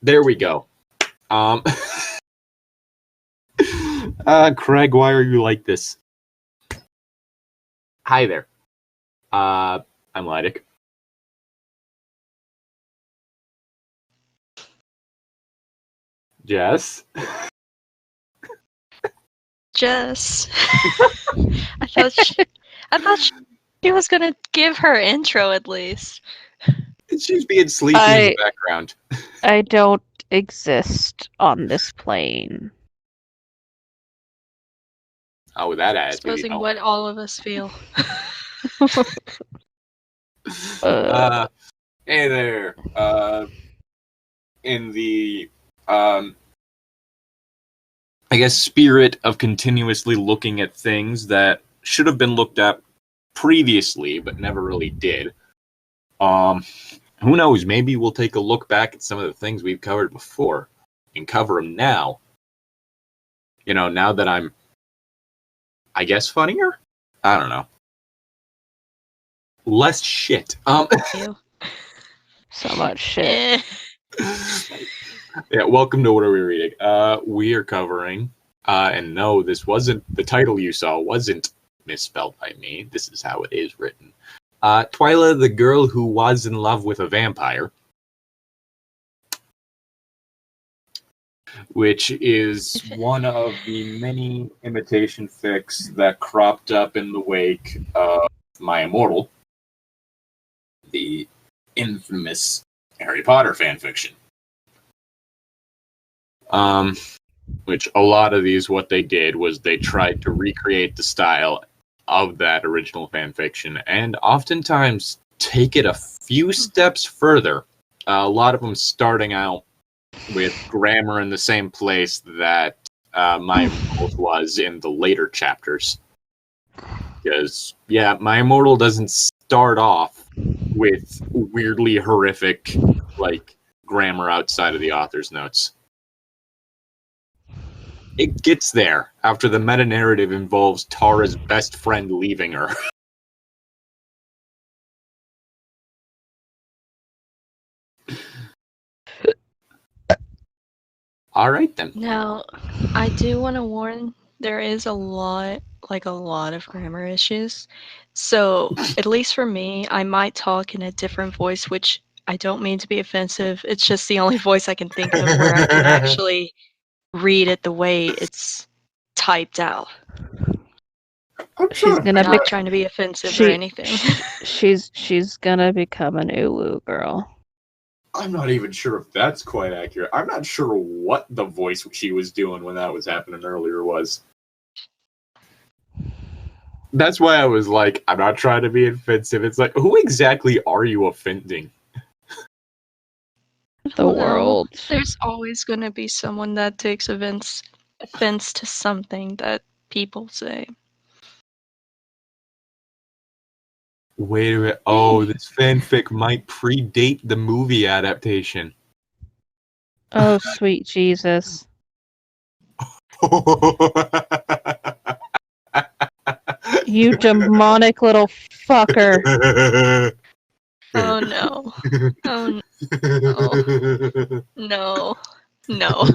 There we go. Craig, why are you like this? Hi there. I'm Llytic. Jess? Jess. I thought she was gonna give her intro at least. She's being sleepy in the background. I don't exist on this plane. Oh, that attitude. Exposing what all of us feel. Hey there. In the I guess spirit of continuously looking at things that should have been looked at previously but never really did. Who knows, maybe we'll take a look back at some of the things we've covered before and cover them now. You know, now that I'm, I guess, funnier? I don't know. Less shit. So much shit. Yeah, welcome to What Are We Reading? We are covering, and no, this wasn't, the title you saw wasn't misspelled by me. This is how it is written. Twila, the girl who was in love with a vampire. Which is one of the many imitation fics that cropped up in the wake of My Immortal, the infamous Harry Potter fanfiction. Which a lot of these, what they did was they tried to recreate the style of that original fanfiction, and oftentimes take it a few steps further. A lot of them starting out with grammar in the same place that My Immortal was in the later chapters. Because, yeah, My Immortal doesn't start off with weirdly horrific, like, grammar outside of the author's notes. It gets there after the meta-narrative involves Tara's best friend leaving her. Alright then. Now, I do want to warn, there is a lot of grammar issues. So, at least for me, I might talk in a different voice, which I don't mean to be offensive. It's just the only voice I can think of where I can actually read it the way it's typed out. She's gonna not trying to be offensive or anything. She's gonna become an Ulu girl. I'm not even sure if that's quite accurate. I'm not sure what the voice she was doing when that was happening earlier was. That's why I was like, I'm not trying to be offensive. It's like, who exactly are you offending? The world. There's always going to be someone that takes offense to something that people say. Wait a minute. Oh, this fanfic might predate the movie adaptation. Oh, sweet Jesus. You demonic little fucker. Oh no. Oh no. No.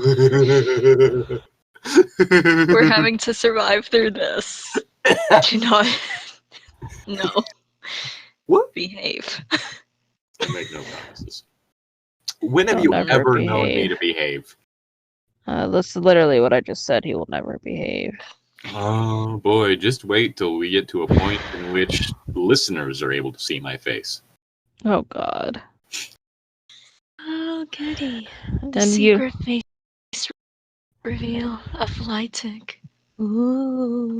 We're having to survive through this. Do not. No. What? Behave. I make no promises. When have you ever known me to behave? That's literally what I just said. He will never behave. Oh boy, just wait till we get to a point in which listeners are able to see my face. Oh god. Oh goody. The secret face reveal of Llytic. Ooh.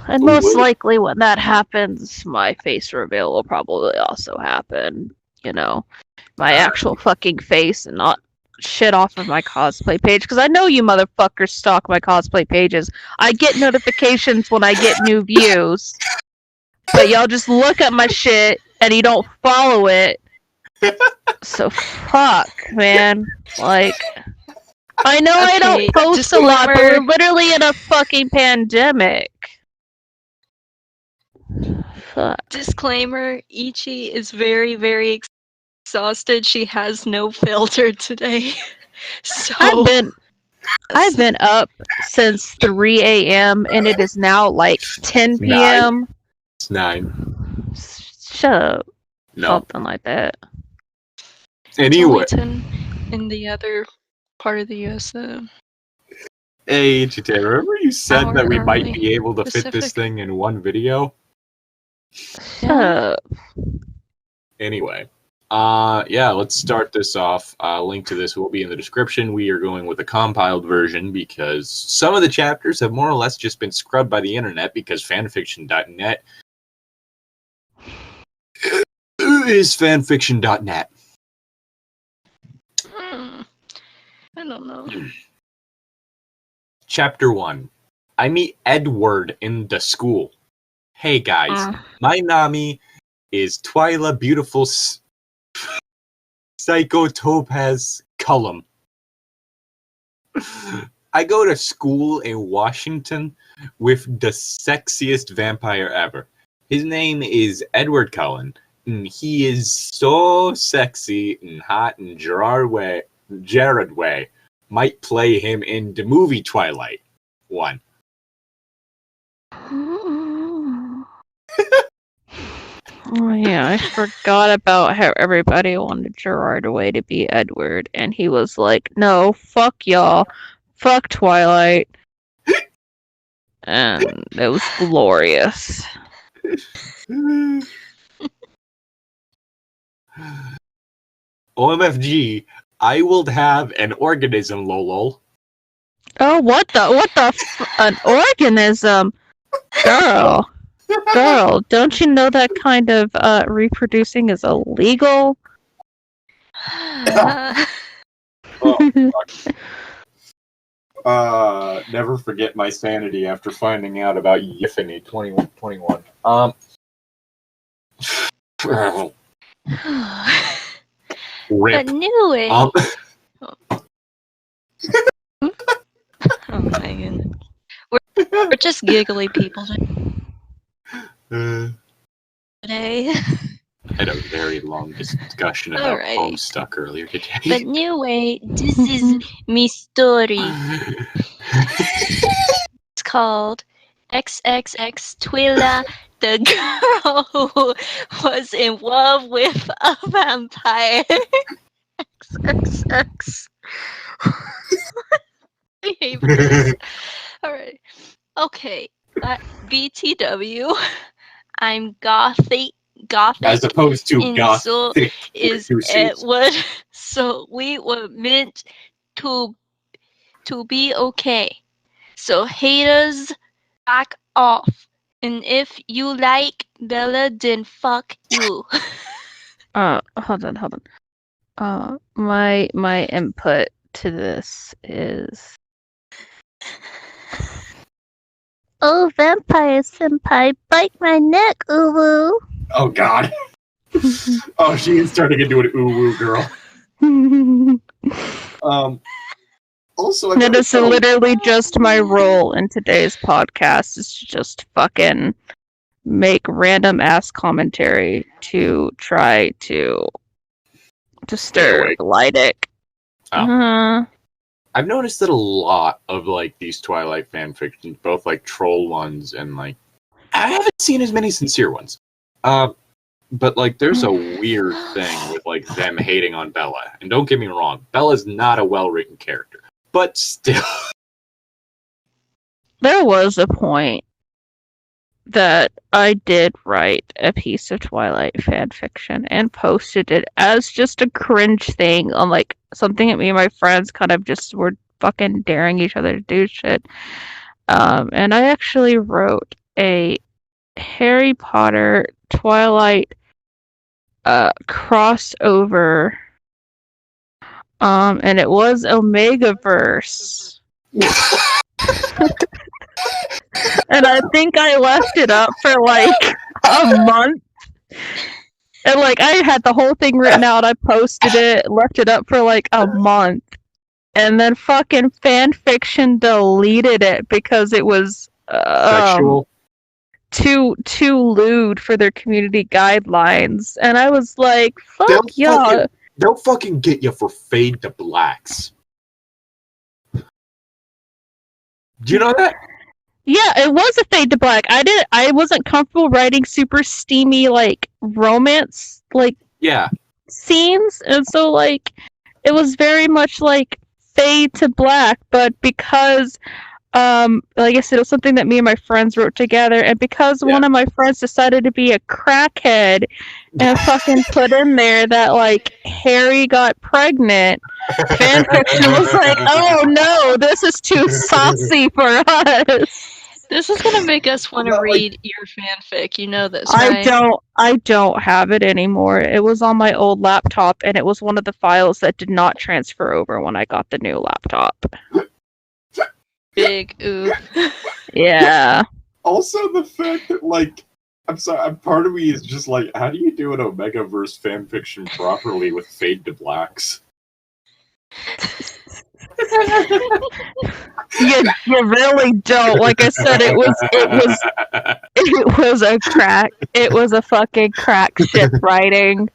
And most likely when that happens, my face reveal will probably also happen. You know, my actual fucking face and not shit off of my cosplay page. Because I know you motherfuckers stalk my cosplay pages. I get notifications when I get new views. But y'all just look at my shit and you don't follow it. So fuck, man. Like... I know I don't post a lot, but we're literally in a fucking pandemic. Fuck. Disclaimer, Ichi is very, very exhausted. She has no filter today. So I've been up since 3 a.m. and it is now like 10 p.m. It's 9. Shut up. No. Something like that. Anyway. It's only 10 in the other part of the US though. Hey, Chite, remember you said Hour that we might early. be able to fit this Pacific. thing in one video? Shut up. Anyway. Yeah, let's start this off. Link to this will be in the description. We are going with a compiled version because some of the chapters have more or less just been scrubbed by the internet because fanfiction.net is fanfiction.net. I don't know. Chapter 1. I meet Edward in the school. Hey guys, my Nami is TwilaBeautifulPyscoTopazCullen. I go to school in Washington with the sexiest vampire ever. His name is Edward Cullen, and he is so sexy and hot and Jared way. Might play him in the movie Twilight 1. Oh yeah, I forgot about how everybody wanted Gerard Way to be Edward, and he was like, "No, fuck y'all, fuck Twilight," and it was glorious. OMFG, I will have an organism, lol. Oh, an organism, girl. Girl, don't you know that kind of reproducing is illegal? Never forget my sanity after finding out about Yiffany 2121. Rip. I knew it. Oh my goodness. We're just giggly people today. I had a very long discussion about Homestuck earlier today. But anyway, this is me story. It's called XXX Twila, the girl who was in love with a vampire. XXX. I hate this. Alright. Okay. BTW. I'm gothic. As opposed to gothic. So is Edward. So we were meant to be okay. So haters, back off. And if you like Bella, then fuck you. Hold on. My input to this is. Oh, vampire senpai, bite my neck, uwu. Oh god. Oh, she is turning into an uwu girl. Also, that is literally just my role in today's podcast, is to just fucking make random ass commentary to try to disturb Llytic. I've noticed that a lot of like these Twilight fanfictions, both like troll ones and like I haven't seen as many sincere ones. But like there's a weird thing with like them hating on Bella. And don't get me wrong, Bella's not a well-written character. But still. There was a point that I did write a piece of Twilight fanfiction and posted it as just a cringe thing on like something that me and my friends kind of just were fucking daring each other to do shit. And I actually wrote a Harry Potter Twilight crossover. And it was Omegaverse. And I think I left it up for like a month. And like I had the whole thing written out, I posted it, left it up for like a month. And then fucking fanfiction deleted it because it was sexual. Too lewd for their community guidelines. And I was like, fuck y'all. They'll fucking get you for Fade to Blacks. Do you know that? Yeah, it was a fade to black. I wasn't comfortable writing super steamy like romance like Yeah. scenes, and so like it was very much like fade to black, but because like I said, it was something that me and my friends wrote together, and because one of my friends decided to be a crackhead and fucking put in there that like Harry got pregnant, fanfiction was like, oh no, this is too saucy for us. This is gonna make us want to read your fanfic. You know this, right? I don't have it anymore. It was on my old laptop, and it was one of the files that did not transfer over when I got the new laptop. Big oof. Yeah. Also, the fact that, like, I'm sorry, part of me is just like, how do you do an Omegaverse fanfiction properly with fade to blacks? You really don't. Like I said, it was a fucking crack ship writing.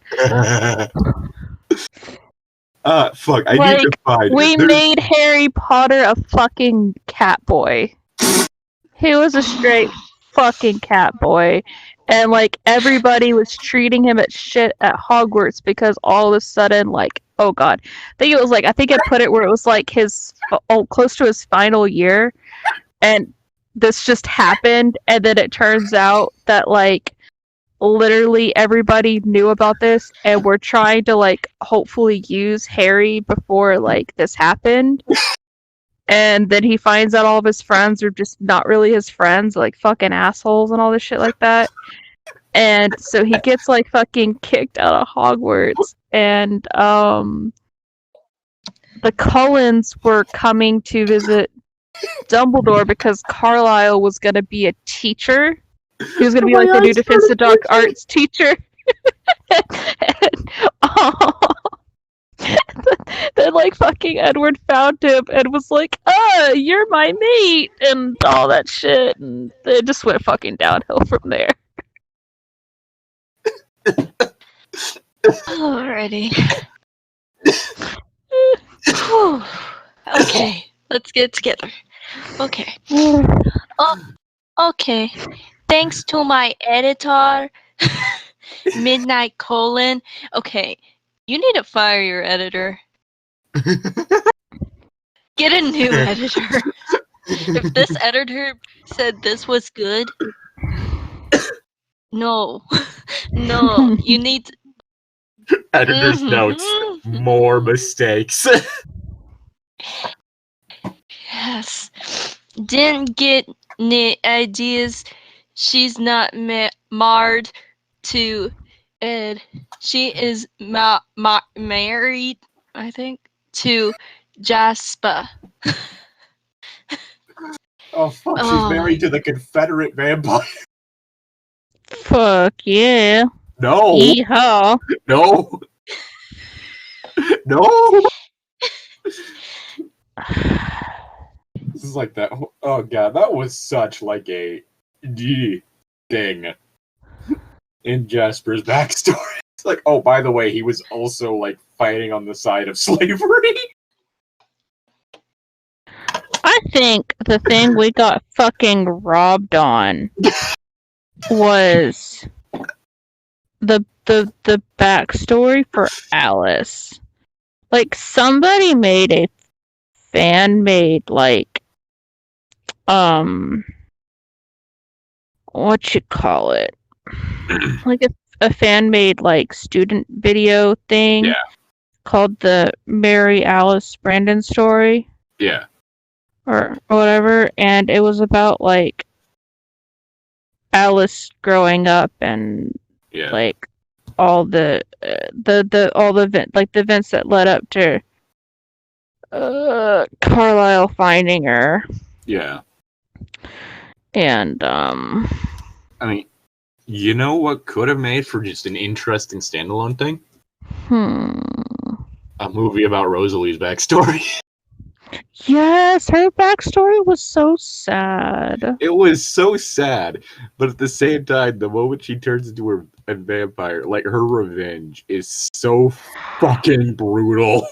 Fuck, I need to find we made Harry Potter a fucking cat boy. He was a straight fucking cat boy. And like everybody was treating him at shit at Hogwarts because all of a sudden, like, oh god, I think I put it where it was like his close to his final year, and this just happened, and then it turns out that like literally everybody knew about this and were trying to like hopefully use Harry before like this happened. And then he finds out all of his friends are just not really his friends, like fucking assholes and all this shit like that. And so he gets like fucking kicked out of Hogwarts, and the Cullens were coming to visit Dumbledore because Carlisle was gonna be a teacher. He was gonna be like the new Defense of Dark Arts teacher. Then like fucking Edward found him and was like, you're my mate and all that shit, and it just went fucking downhill from there. Alrighty. Okay, let's get together. Okay. Okay. Thanks to my editor, Midnight Colon. Okay, you need to fire your editor. Get a new editor. If this editor said this was good, no, you need editor's notes. More mistakes. Yes. Didn't get any ideas. She's not married to Ed. She is married, I think, to Jasper. Oh fuck, she's married to the Confederate vampire. Fuck yeah. No. Yeehaw. No. No. This is like that. Oh god, that was such like a D thing in Jasper's backstory. It's like, oh, by the way, he was also like fighting on the side of slavery. I think the thing we got fucking robbed on was the backstory for Alice. Like somebody made a fan-made like what you call it? Like a fan-made like student video thing called the Mary Alice Brandon story. Yeah. Or whatever, and it was about like Alice growing up and like all the events that led up to Carlisle finding her. Yeah. And I mean, you know what could have made for just an interesting standalone thing? A movie about Rosalie's backstory. Yes, her backstory was so sad. It was so sad, but at the same time, the moment she turns into a vampire, like her revenge is so fucking brutal.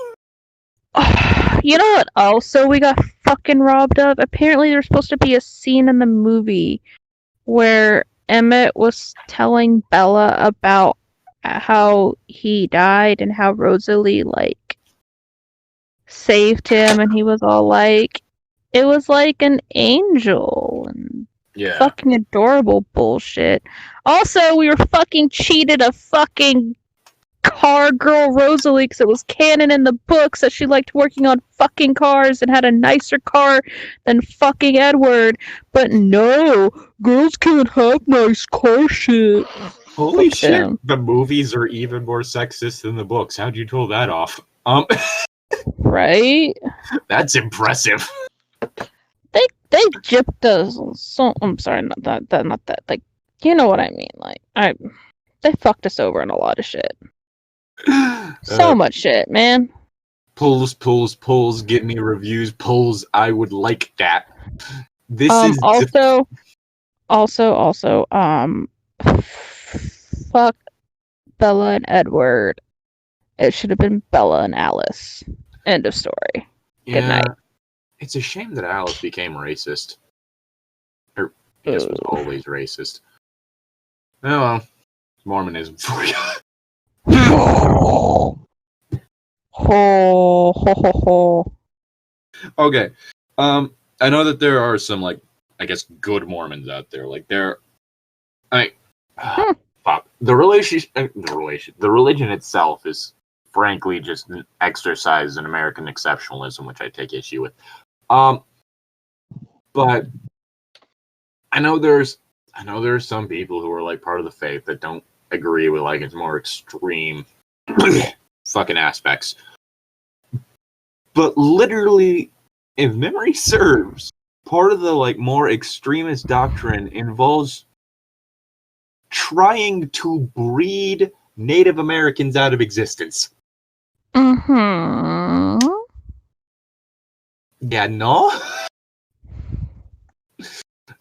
You know what? Also, we got fucking robbed of? Apparently there's supposed to be a scene in the movie where Emmett was telling Bella about how he died and how Rosalie, like, saved him, and he was all like, it was like an angel and Yeah. fucking adorable bullshit. Also, we were fucking cheated a fucking car girl Rosalie because it was canon in the books that she liked working on fucking cars and had a nicer car than fucking Edward. But no, girls can't have nice car shit. Holy Fuck shit! them. The movies are even more sexist than the books. How'd you pull that off? Right? That's impressive. They gypped us. So I'm sorry, not that. Like, you know what I mean? Like, they fucked us over in a lot of shit. So much shit, man. Pulls. Give me reviews. Pulls. I would like that. This is also. Fuck Bella and Edward. It should have been Bella and Alice. End of story. Good night. It's a shame that Alice became racist. Or, I guess was always racist. Oh well. Mormonism for you. Okay. I know that there are some, like, I guess, good Mormons out there. Like, fuck. The religion itself is, frankly, just an exercise in American exceptionalism, which I take issue with. But I know there's some people who are, like, part of the faith that don't agree with, like, its more extreme fucking aspects. But literally, if memory serves, part of the, like, more extremist doctrine involves trying to breed Native Americans out of existence. Mm-hmm. Yeah, no?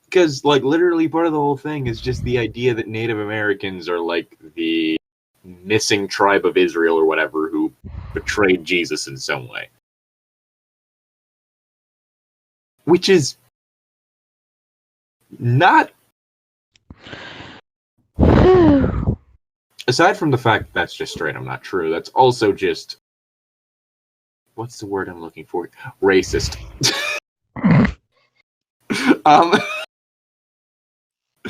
Because, like, literally part of the whole thing is just the idea that Native Americans are, like, the missing tribe of Israel or whatever who betrayed Jesus in some way. Which is not... Aside from the fact that that's just straight up not true, that's also just... What's the word I'm looking for? Racist.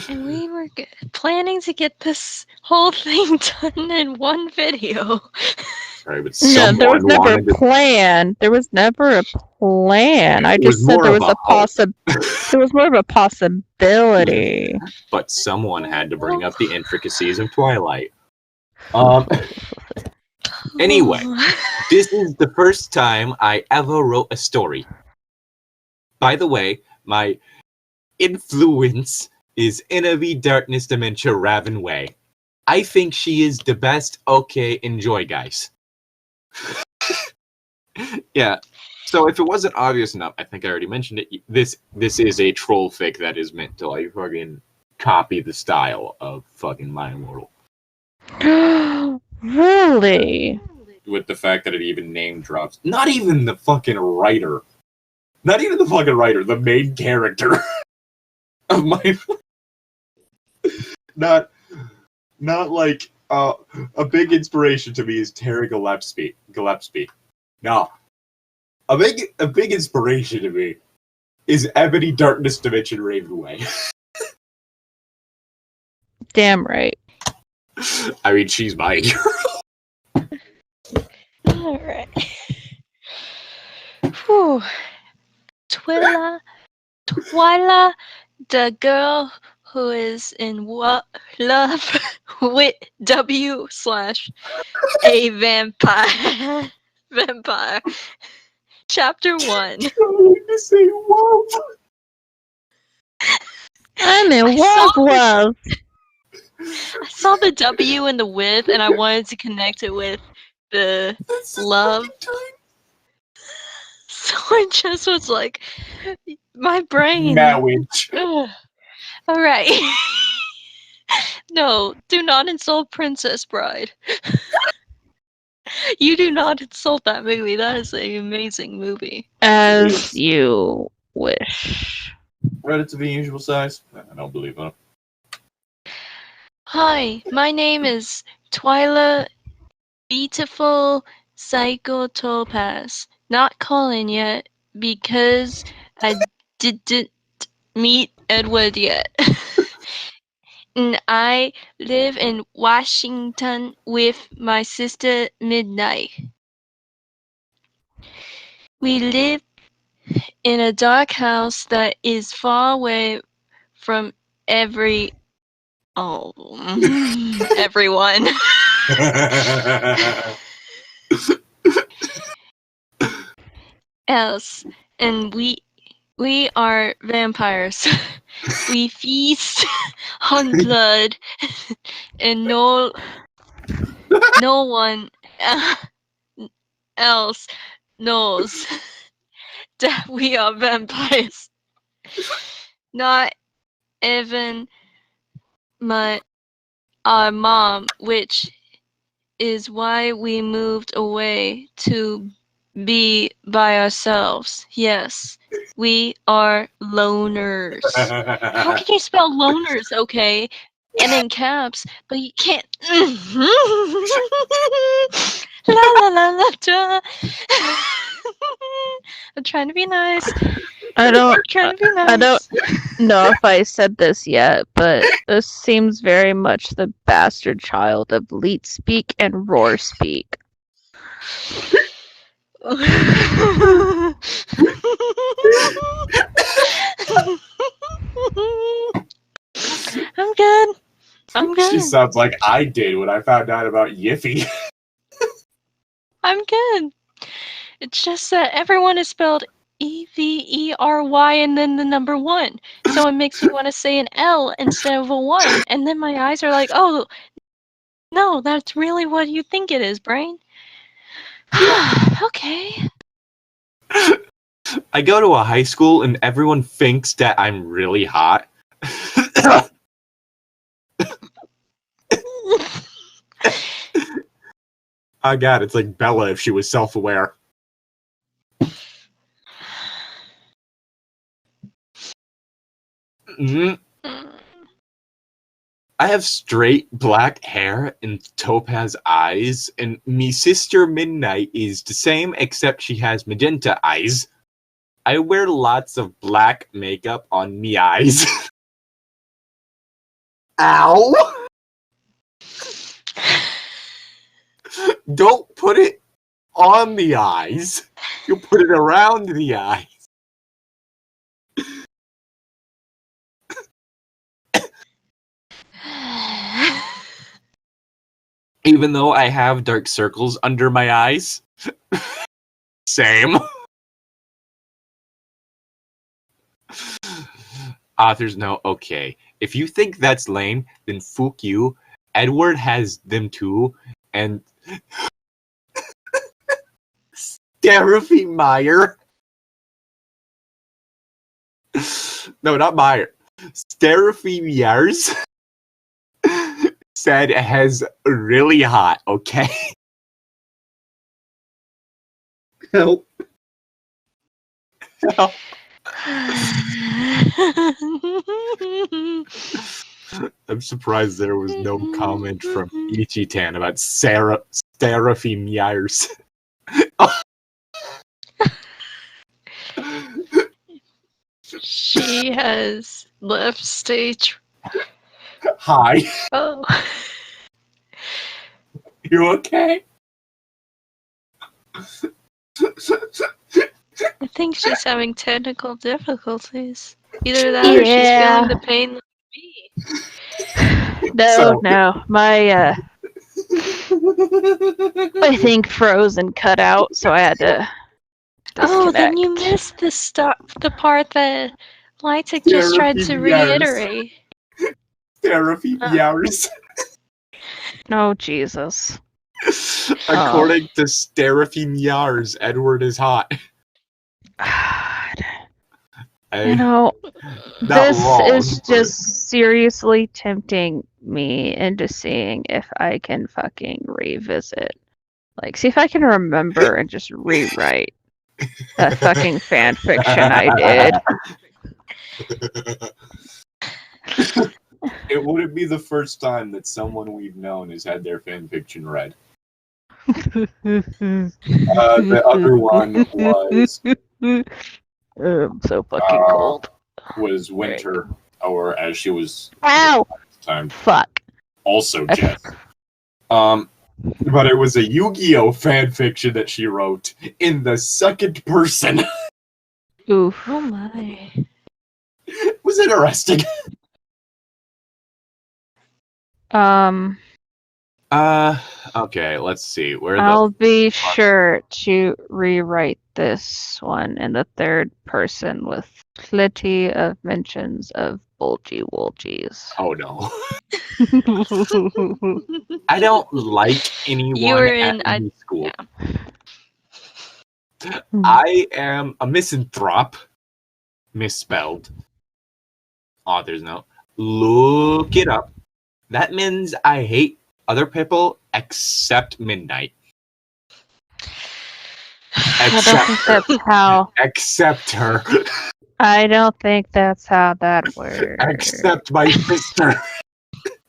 And we were planning to get this whole thing done in one video. Sorry, but No, there was never a plan. There was never a plan. I just said there was there was more of a possibility. But someone had to bring up the intricacies of Twilight. Anyway, this is the first time I ever wrote a story. By the way, my influence is Innovi Darkness Dementia Raven Way. I think she is the best. Okay, enjoy, guys. Yeah. So if it wasn't obvious enough, I think I already mentioned it. This is a troll fic that is meant to, like, fucking copy the style of fucking My Immortal. Really? With the fact that it even name drops. Not even the fucking writer. The main character of my. Not like a big inspiration to me is Terry Gillespie. No. A big inspiration to me is Ebony Darkness Dimension Ravenway. Damn right. I mean, she's my girl. Alright. Whew. Twila, the girl who is in love with W/a vampire. Chapter 1. I like to say whoa. I'm in love. I saw the W in the with, and I wanted to connect it with the love. So I just was like, my brain. Marriage. Alright. No, do not insult Princess Bride. You do not insult that movie. That is an amazing movie. As you wish. Reddit's of unusual size. I don't believe that. Hi, my name is TwilaBeautifulPyscoTopaz. Not calling yet because I didn't meet Edward yet. And I live in Washington with my sister Midnight. We live in a dark house that is far away from everyone. Else, and we are vampires. We feast on blood, and no one else knows that we are vampires. Not even our mom, which is why we moved away to be by ourselves. Yes, we are loners. How can you spell loners, okay? And in caps, but you can't. La la la la da. I'm trying to be nice. I don't Nice. know if I said this yet, but this seems very much the bastard child of Leet speak and roar speak. I'm good. She sounds like I did when I found out about Yiffy. I'm good. It's just that everyone is spelled Every and then the number 1. So it makes me want to say an L instead of a 1. And then my eyes are like, oh, no, that's really what you think it is, brain. Okay. I go to a high school and everyone thinks that I'm really hot. Oh god, it's like Bella if she was self-aware. Mm-hmm. I have straight black hair and topaz eyes, and me sister Midnight is the same except she has magenta eyes. I wear lots of black makeup on me eyes. Ow! Don't put it on the eyes. You put it around the eyes. Even though I have dark circles under my eyes. Same. Authors know, okay. If you think that's lame, then fuck you. Edward has them too. And Stephanie Meyer. No, not Meyer. Stephanie Myers said it has really hot, okay? Help. Help. I'm surprised there was no comment from Ichitan about Stephanie Myers. She has left stage. Hi. Oh. You okay? I think she's having technical difficulties. Either that or she's feeling the pain like me. No. My I think froze and cut out, so I had to disconnect. Oh, then you missed the part that Llytic just tried to reiterate. Therapy hours. Oh, Jesus. According to Therapy Yars, Edward is hot. God. This is just seriously tempting me into seeing if I can fucking revisit Like, see if I can remember and just rewrite that fucking fan fiction I did. It wouldn't be the first time that someone we've known has had their fan fiction read. The other one was I'm so fucking cold. Winter, or as she was Ow! at the time, Fuck. also Jess. But it was a Yu-Gi-Oh fan fiction that she wrote in the second person. Oof. Oh my. It was interesting. Okay, let's see. Where I'll be sure to rewrite this one in the third person with plenty of mentions of bulgy woolgies. Oh no. I don't like anyone You were at school. Yeah. I am a misanthrope. Misspelled. Author's note. Look it up. That means I hate other people except Midnight. I don't think that's how. Except her. I don't think that's how that works. Except my sister.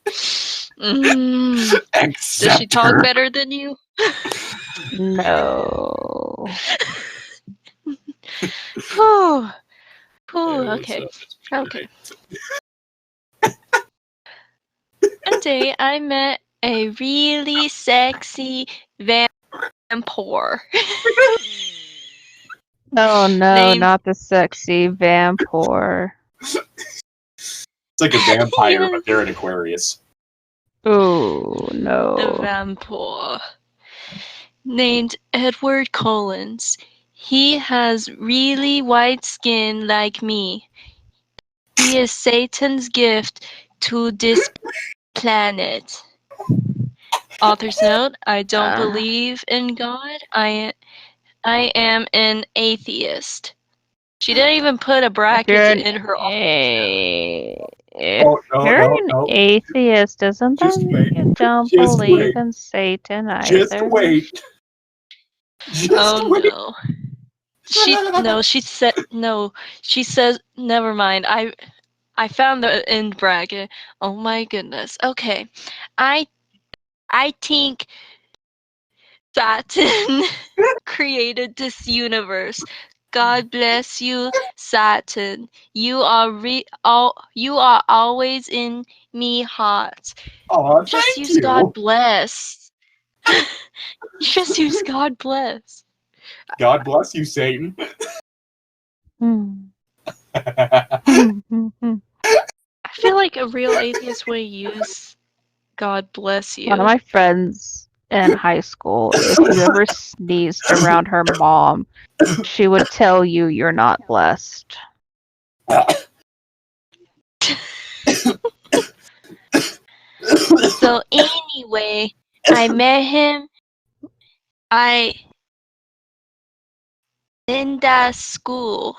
Except Does she talk her. better than you? No. Oh, Hey, okay. what's up? Okay. One day I met a really sexy vampire. Oh no, Named- not the sexy vampire. It's like a vampire, Yes. but they're an Aquarius. Oh A no. vampire named Edward Collins. He has really white skin like me. He is Satan's gift to this planet. Author's note, I don't believe in God. I am an atheist. She didn't even put a bracket in her If you're an atheist, doesn't that mean you don't believe in Satan either? Just wait. Oh no. She says never mind. I found the end bracket. Oh my goodness. Okay. I think Satan created this universe. God bless you, Satan. You are always in me heart. Oh, Just thank use you. God bless. Just use God bless. God bless you, Satan. I feel like a real atheist would use God bless you. One of my friends in high school, if you ever sneezed around her mom, she would tell you you're not blessed. So anyway, I met him. In that school.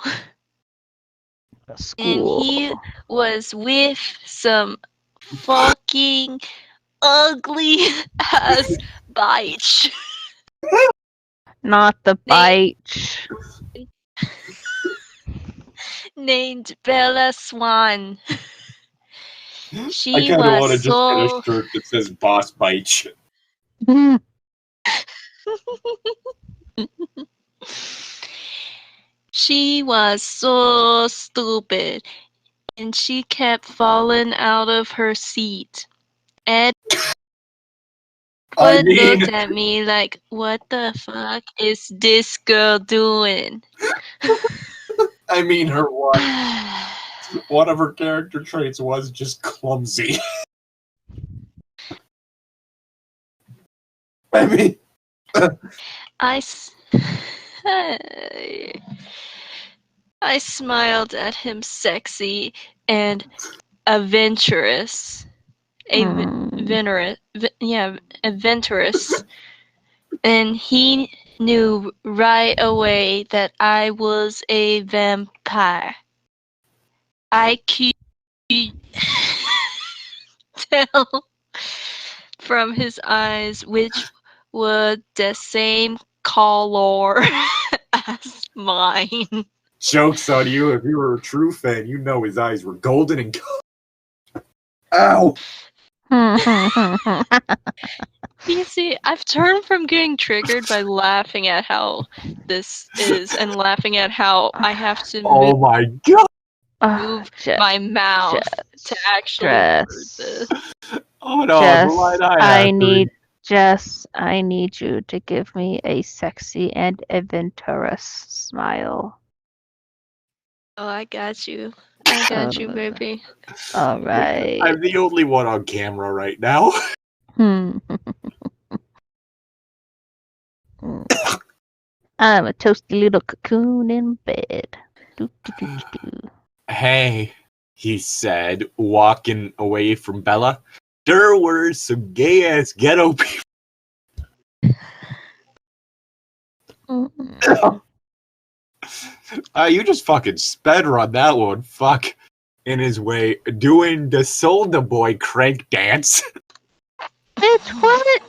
And he was with some fucking ugly ass bitch. Not the bitch. Named Bella Swan. She I kind of want to was just get a so shirt that says Boss Bite. She was so stupid, and she kept falling out of her seat. Ed looked at me like, what the fuck is this girl doing? I mean, her one of her character traits was just clumsy. I mean, I smiled at him, sexy and adventurous. Adventurous. And he knew right away that I was a vampire. I could tell from his eyes, which were the same color as mine. Joke's on you. If you were a true fan, you know his eyes were golden and Ow! You see, I've turned from getting triggered by laughing at how this is and laughing at how I have to Oh my god! move my mouth to actually word this. Oh no, Jess, the light I need you to give me a sexy and adventurous smile. Oh, I got you. I got you, baby. All right. I'm the only one on camera right now. I'm a toasty little cocoon in bed. Do, do, do, do, do. Hey, he said, walking away from Bella. There were some gay-ass ghetto people. You just fucking sped run that one. Fuck. In his way, doing the Soldier Boy crank dance. Bitch, what?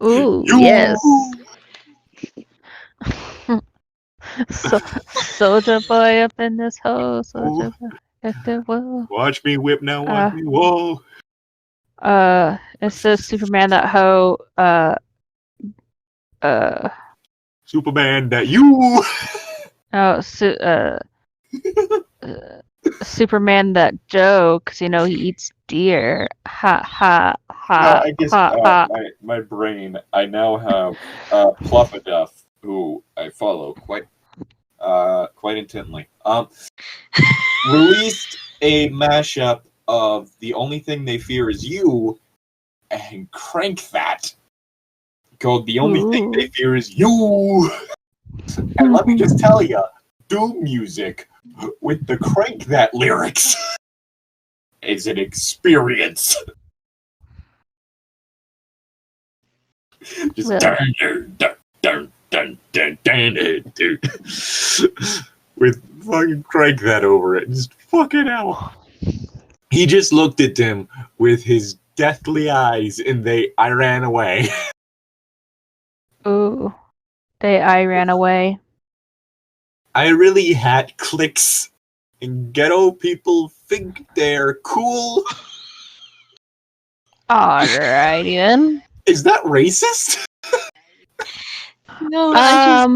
Ooh, You- yes. Soldier boy up in this hole. Soldier boy at the wall. Watch me whip now, watch me whoa. It says Superman that hoe. Superman, that you. Superman that Joe, because he eats deer. Ha ha ha. I guess ha, ha. my brain. I now have Pluffaduff, who I follow quite intently. Released a mashup of "The Only Thing They Fear Is You" and "Crank That," called "The Only Thing They Fear Is You." And let me just tell you, do music with the Crank That lyrics is an experience. Just dun, dun, dun, dude. With fucking Crank That over it. Just fucking hell. He just looked at them with his deathly eyes and I ran away. Ooh. I ran away. I really had clicks, and ghetto people think they're cool. Alrighty then. Is that racist? No, I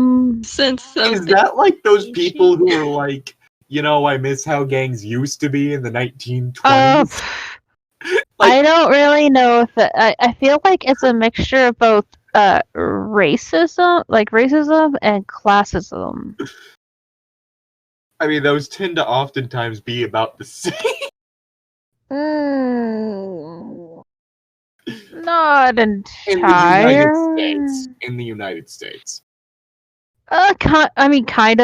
just sense Is something. that like those people who are like, I miss how gangs used to be in the 1920s? I don't really know if I feel like it's a mixture of both racism and classism. I mean, those tend to oftentimes be about the same. Not entire. In the United States. Kind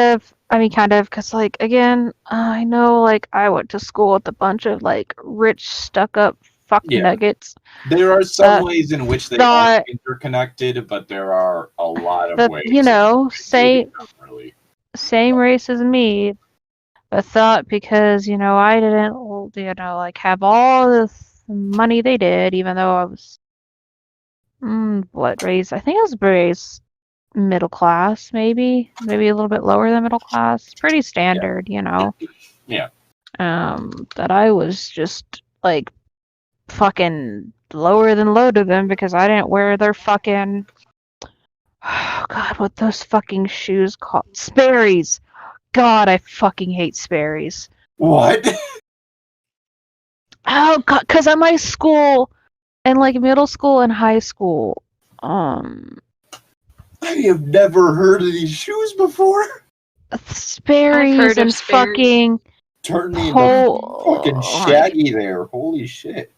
of, because, like, again, I know, like, I went to school with a bunch of, like, rich, stuck-up fuck nuggets. There are some ways in which they are interconnected, but there are a lot of ways. Same race as me, but thought because, I didn't, like, have all this money they did, even though I was, raised? I think I was raised middle class, maybe a little bit lower than middle class. Pretty standard, Yeah. That I was just like fucking lower than low to them because I didn't wear their fucking God, what those fucking shoes called? Sperry's. God, I fucking hate Sperry's. What? Oh God, because at my school, and like middle school and high school, I have never heard of these shoes before. Sperry's and fucking turn me into fucking Shaggy there. Holy shit.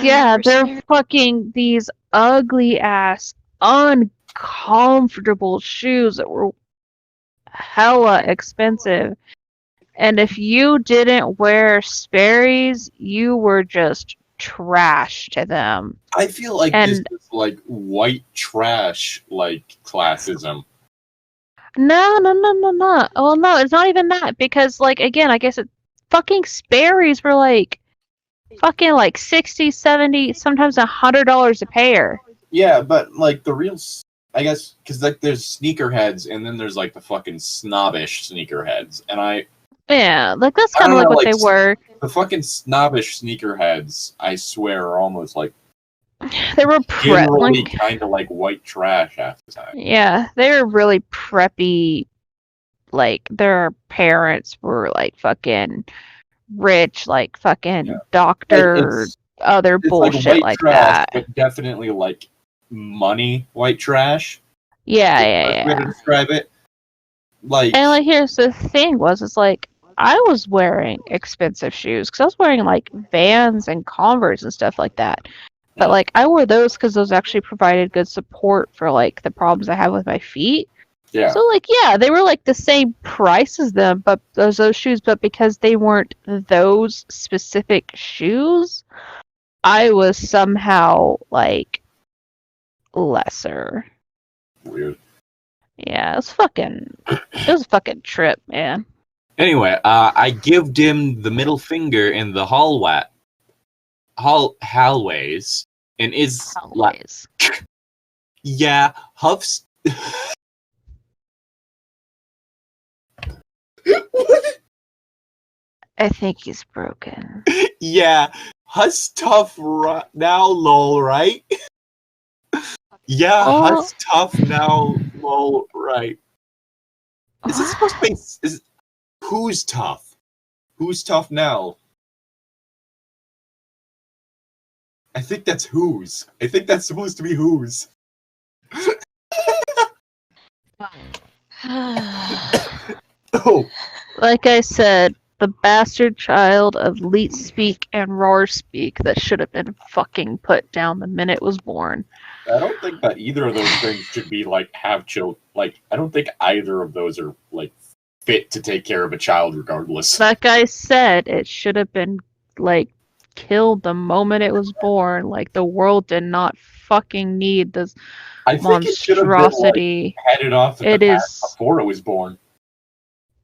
Yeah, they're fucking these ugly ass, uncomfortable shoes that were hella expensive. And if you didn't wear Sperry's, you were just trash to them. I feel like this is like white trash, like classism. No. Well, no, it's not even that because, like, again, I guess fucking Sperry's were like fucking like 60, 70, sometimes $100 a pair. Yeah, but like the real, I guess, because like there's sneakerheads, and then there's like the fucking snobbish sneakerheads, and Yeah, like that's I kind of don't like know, what like they were. the fucking snobbish sneakerheads. I swear, are almost like They were generally like, kind of like white trash half the time. yeah, they were really preppy. Like their parents were like fucking rich, like fucking Yeah. doctor, It's other it's like bullshit white like trash, that. but definitely like money white trash. Yeah, Is the yeah, best way to yeah. describe it. Like, And like, here's the thing: was it's like I was wearing expensive shoes because I was wearing like Vans and Converse and stuff like that. But like, I wore those because those actually provided good support for like the problems I have with my feet. yeah, So like, yeah, they were like the same price as them, but those shoes, but because they weren't those specific shoes, I was somehow like lesser. weird. Yeah, it was a fucking trip, man. Anyway, I gived him the middle finger in the hallways, and is like, Always. yeah, Huff's. I think he's broken. Yeah, Huss tough now, lol, right? Yeah, Oh. Huss tough now, lol, right? Is it supposed to be? Who's tough? Who's tough now? I think that's who's. I think that's supposed to be who's. Oh, Like I said, the bastard child of Leet speak and roar speak that should have been fucking put down the minute it was born. I don't think that either of those things should be like have children. Like, I don't think either of those are like fit to take care of a child, regardless. Like I said, it should have been like killed the moment it was born. Like the world did not fucking need this I think it should have been like monstrosity. headed off at It the path is. before it was born.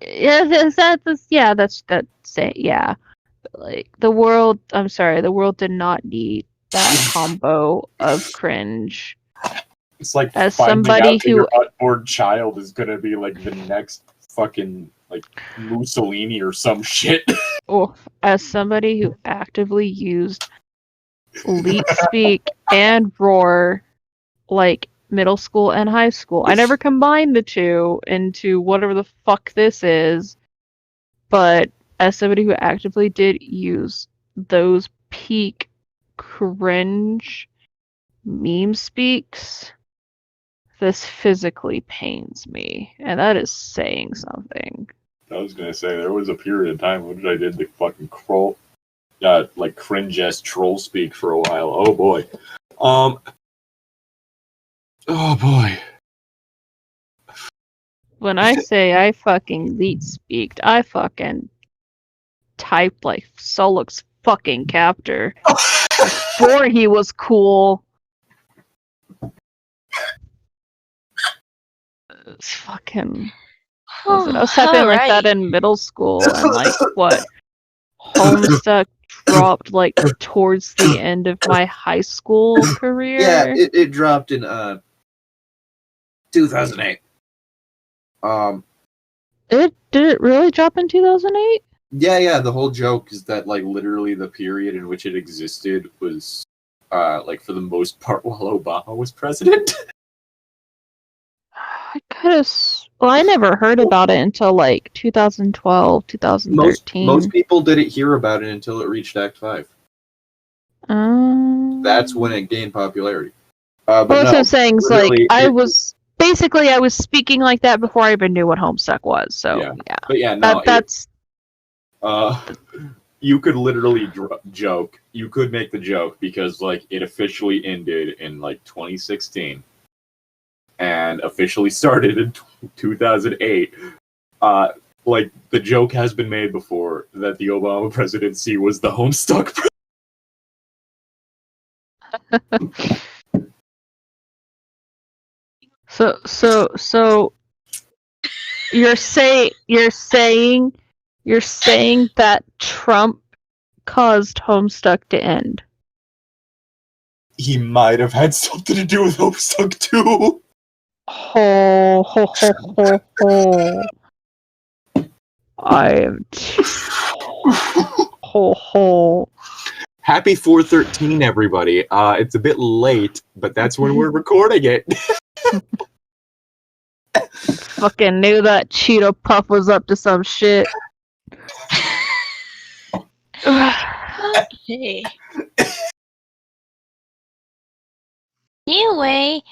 Yeah, yeah. Like the world. I'm sorry, the world did not need that combo of cringe. It's like As finding somebody out that who your unborn child is gonna be like the next fucking like Mussolini or some shit. Oh, as somebody who actively used Leet Speak and Roar like middle school and high school. I never combined the two into whatever the fuck this is, but as somebody who actively did use those peak cringe meme speaks, this physically pains me, and that is saying something. I was gonna say there was a period of time when I did the fucking like cringe ass troll speak for a while. Oh boy. Oh boy. When I say I fucking Leet speaked, I fucking typed like Solok's fucking captor before he was cool. It's fucking. Was it? I was typing like that in middle school, and like what? Homestuck dropped like towards the end of my high school career. Yeah, it dropped in 2008. Did it really drop in 2008? Yeah. The whole joke is that like literally the period in which it existed was like for the most part while Obama was president. I could have. Well, I never heard about it until like 2012, 2013. Most people didn't hear about it until it reached Act 5. That's when it gained popularity. But well, that's no, what I'm saying. It's like literally, I was speaking like that before I even knew what Homestuck was. So Yeah. yeah. But yeah, no, That's you could literally joke. You could make the joke because like it officially ended in like 2016 and officially started in 2008. Like the joke has been made before that the Obama presidency was the Homestuck. So you're saying that Trump caused Homestuck to end? He might have had something to do with Homestuck too. Ho ho ho ho ho. I am ho ho. Happy 413, everybody. It's a bit late, but that's when we're recording it. Fucking knew that Cheeto Puff was up to some shit. Okay. Anyway,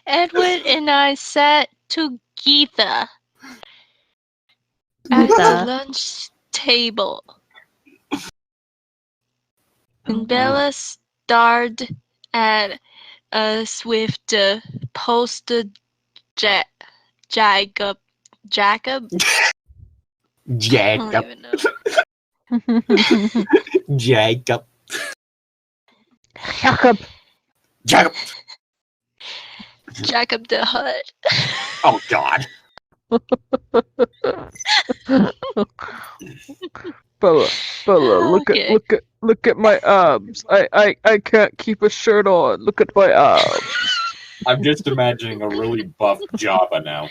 Edward and I sat together at the lunch table. And Bella stared at us with the poster Jacob. I don't even know. Jacob. Jacob the Hutt. Oh God. Bella, Okay. look at my abs. I can't keep a shirt on. Look at my abs. I'm just imagining a really buff Java now.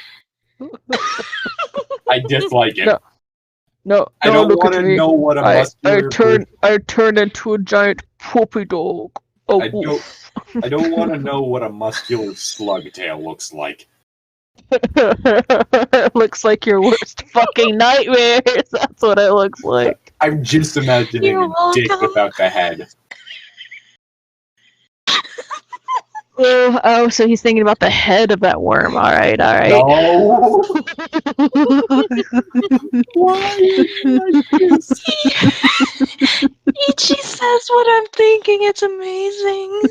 I dislike it. No, I don't look want at to me. know what a I muscular turn into a giant puppy dog. Oh, I don't want to know what a muscular slug tail looks like. It looks like your worst fucking nightmares. That's what it looks like. I'm just imagining You're a dick welcome. without the head. Oh, so he's thinking about the head of that worm. All right. No. Why? Ichi says what I'm thinking. It's amazing.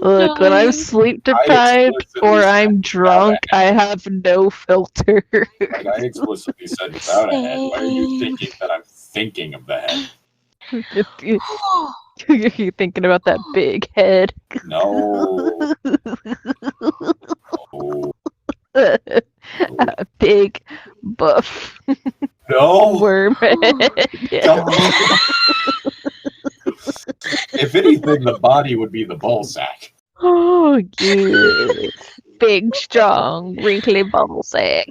Look, when I'm sleep deprived or I'm drunk, I have no filter. Like I explicitly said without a head. Why are you thinking that I'm thinking of the head? You're thinking about that big head. No. No. A big buff No. worm head. Don't. If anything, the body would be the ball sack. Oh, yeah. Big, strong, wrinkly bubble sack.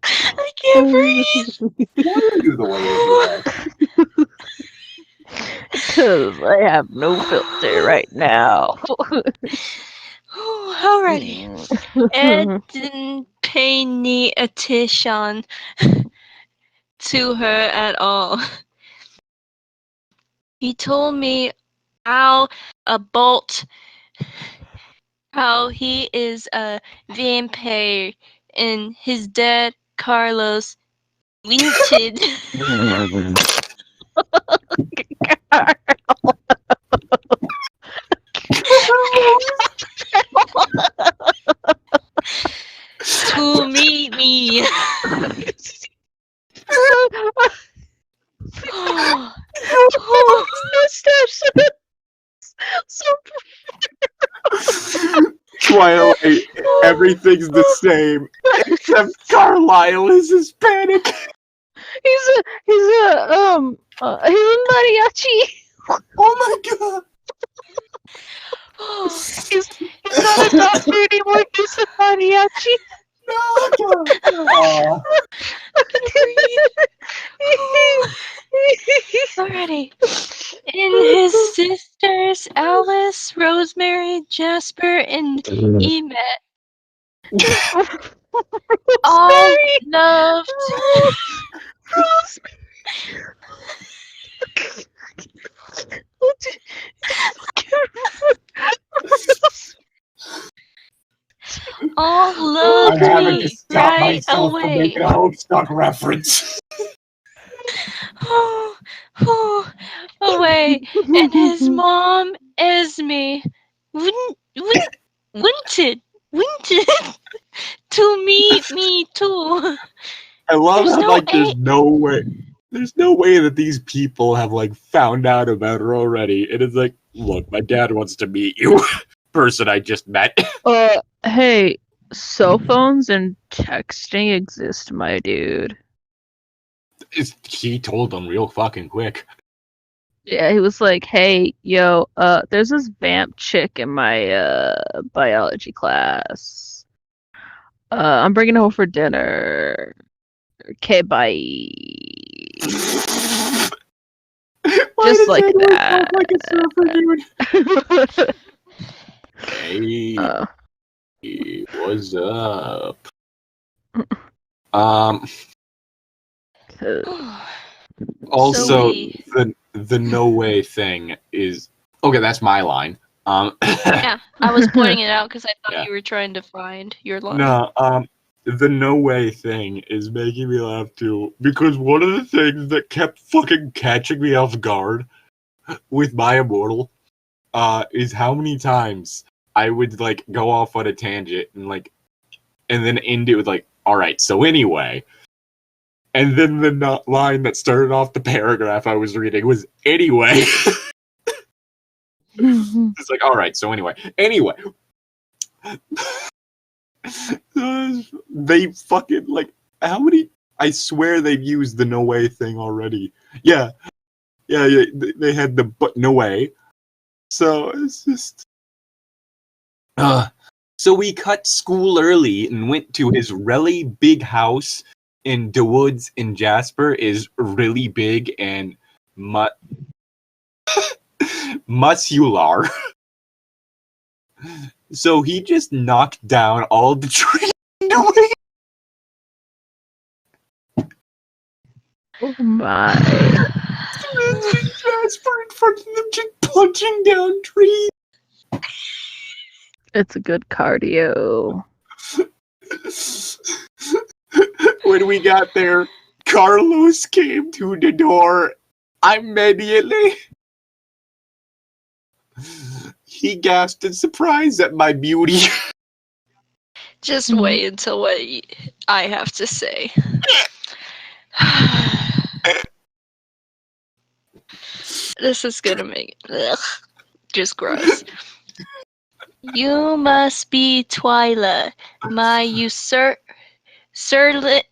I can't breathe. Why are you the way you are? Because I have no filter right now. Alrighty. Ed didn't pay any attention to her at all. He told me how he is a vampire and his dad Carlos winted. to meet me. Twilight, everything's the same, except Carlisle is Hispanic. He's a mariachi. Oh my God. He's not a doctor anymore. He's a mariachi. No. Already. And his sisters Alice, Rosemary, Jasper, and Emet all loved. all loved I'm having to me stop right myself from away. making a Homestuck reference. Away, and his mom Esme wanted to meet me too. I love There's how no like there's no way. there's no way that these people have like found out about her already. It is like, look, my dad wants to meet you, person I just met. Hey, cell phones and texting exist, my dude. He told them real fucking quick. Yeah, he was like, "Hey, yo, there's this vamp chick in my biology class. I'm bringing her home for dinner. Okay, bye." Why Just does like Edward that. talk like a surfer dude? Hey, what's up? Also, we- the no way thing is okay. That's my line. Yeah, I was pointing it out because I thought Yeah. you were trying to find your line. No, the no way thing is making me laugh too, because one of the things that kept fucking catching me off guard with My Immortal, is how many times I would like go off on a tangent and then end it with like, all right, so anyway, and then the line that started off the paragraph I was reading was anyway. It's like, all right, so anyway, they fucking like how many? I swear they've used the no way thing already. Yeah. They had the but no way. So it's just. So we cut school early and went to his really big house in the woods in Jasper. Is really big and muscular. So he just knocked down all the trees. Oh my. Jasper in front of them just punching down trees. It's a good cardio. When we got there, Carlos came to the door immediately. He gasped in surprise at my beauty. Just wait until what I have to say. This is gonna make just gross. You must be Twila. You certainly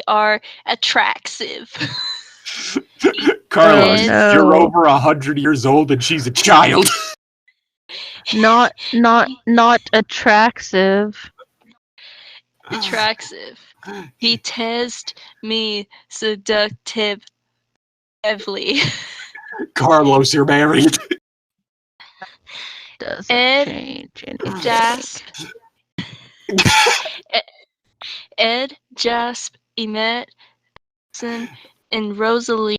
are attractive. Carlos, Oh, no. you're over 100 years old and she's a child. Not attractive. Attractive. He teased me seductively. Carlos, you're married. Doesn't Ed, change anything. Jasp. Ed, Jasp, Emet, and Rosaline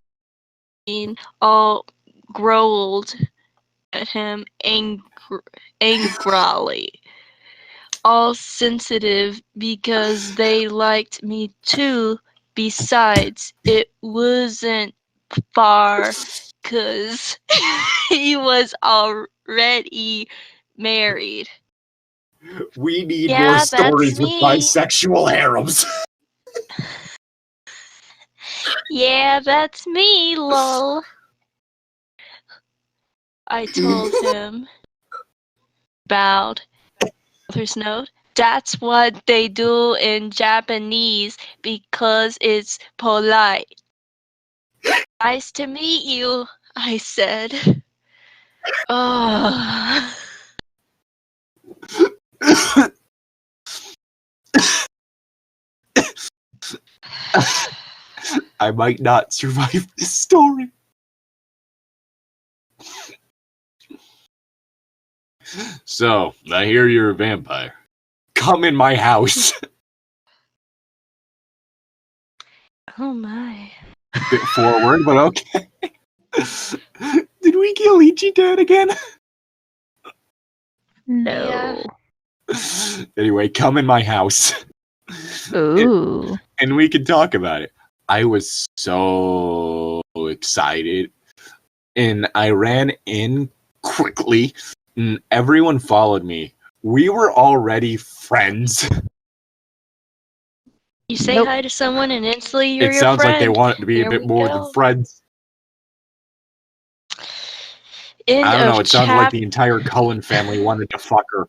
all growled at him angrily. All sensitive because they liked me too. Besides, it wasn't far because he was already married. We need Yeah, more that's stories with me. bisexual harems. Yeah, that's me, lol. I told him. Bowed. Author's note. That's what they do in Japanese because it's polite. Nice to meet you, I said. Oh. I might not survive this story. So, I hear you're a vampire. Come in my house. Oh my. Bit forward, but okay. Did we kill Ichi Dad again? No. Anyway, come in my house. Ooh. And we can talk about it. I was so excited. And I ran in quickly. And everyone followed me. We were already friends. You say Nope. hi to someone and instantly you're It your sounds like they friend. want it to be There a bit we more than go. friends. End I don't know. of It sounded like chap. the entire Cullen family wanted to fuck her.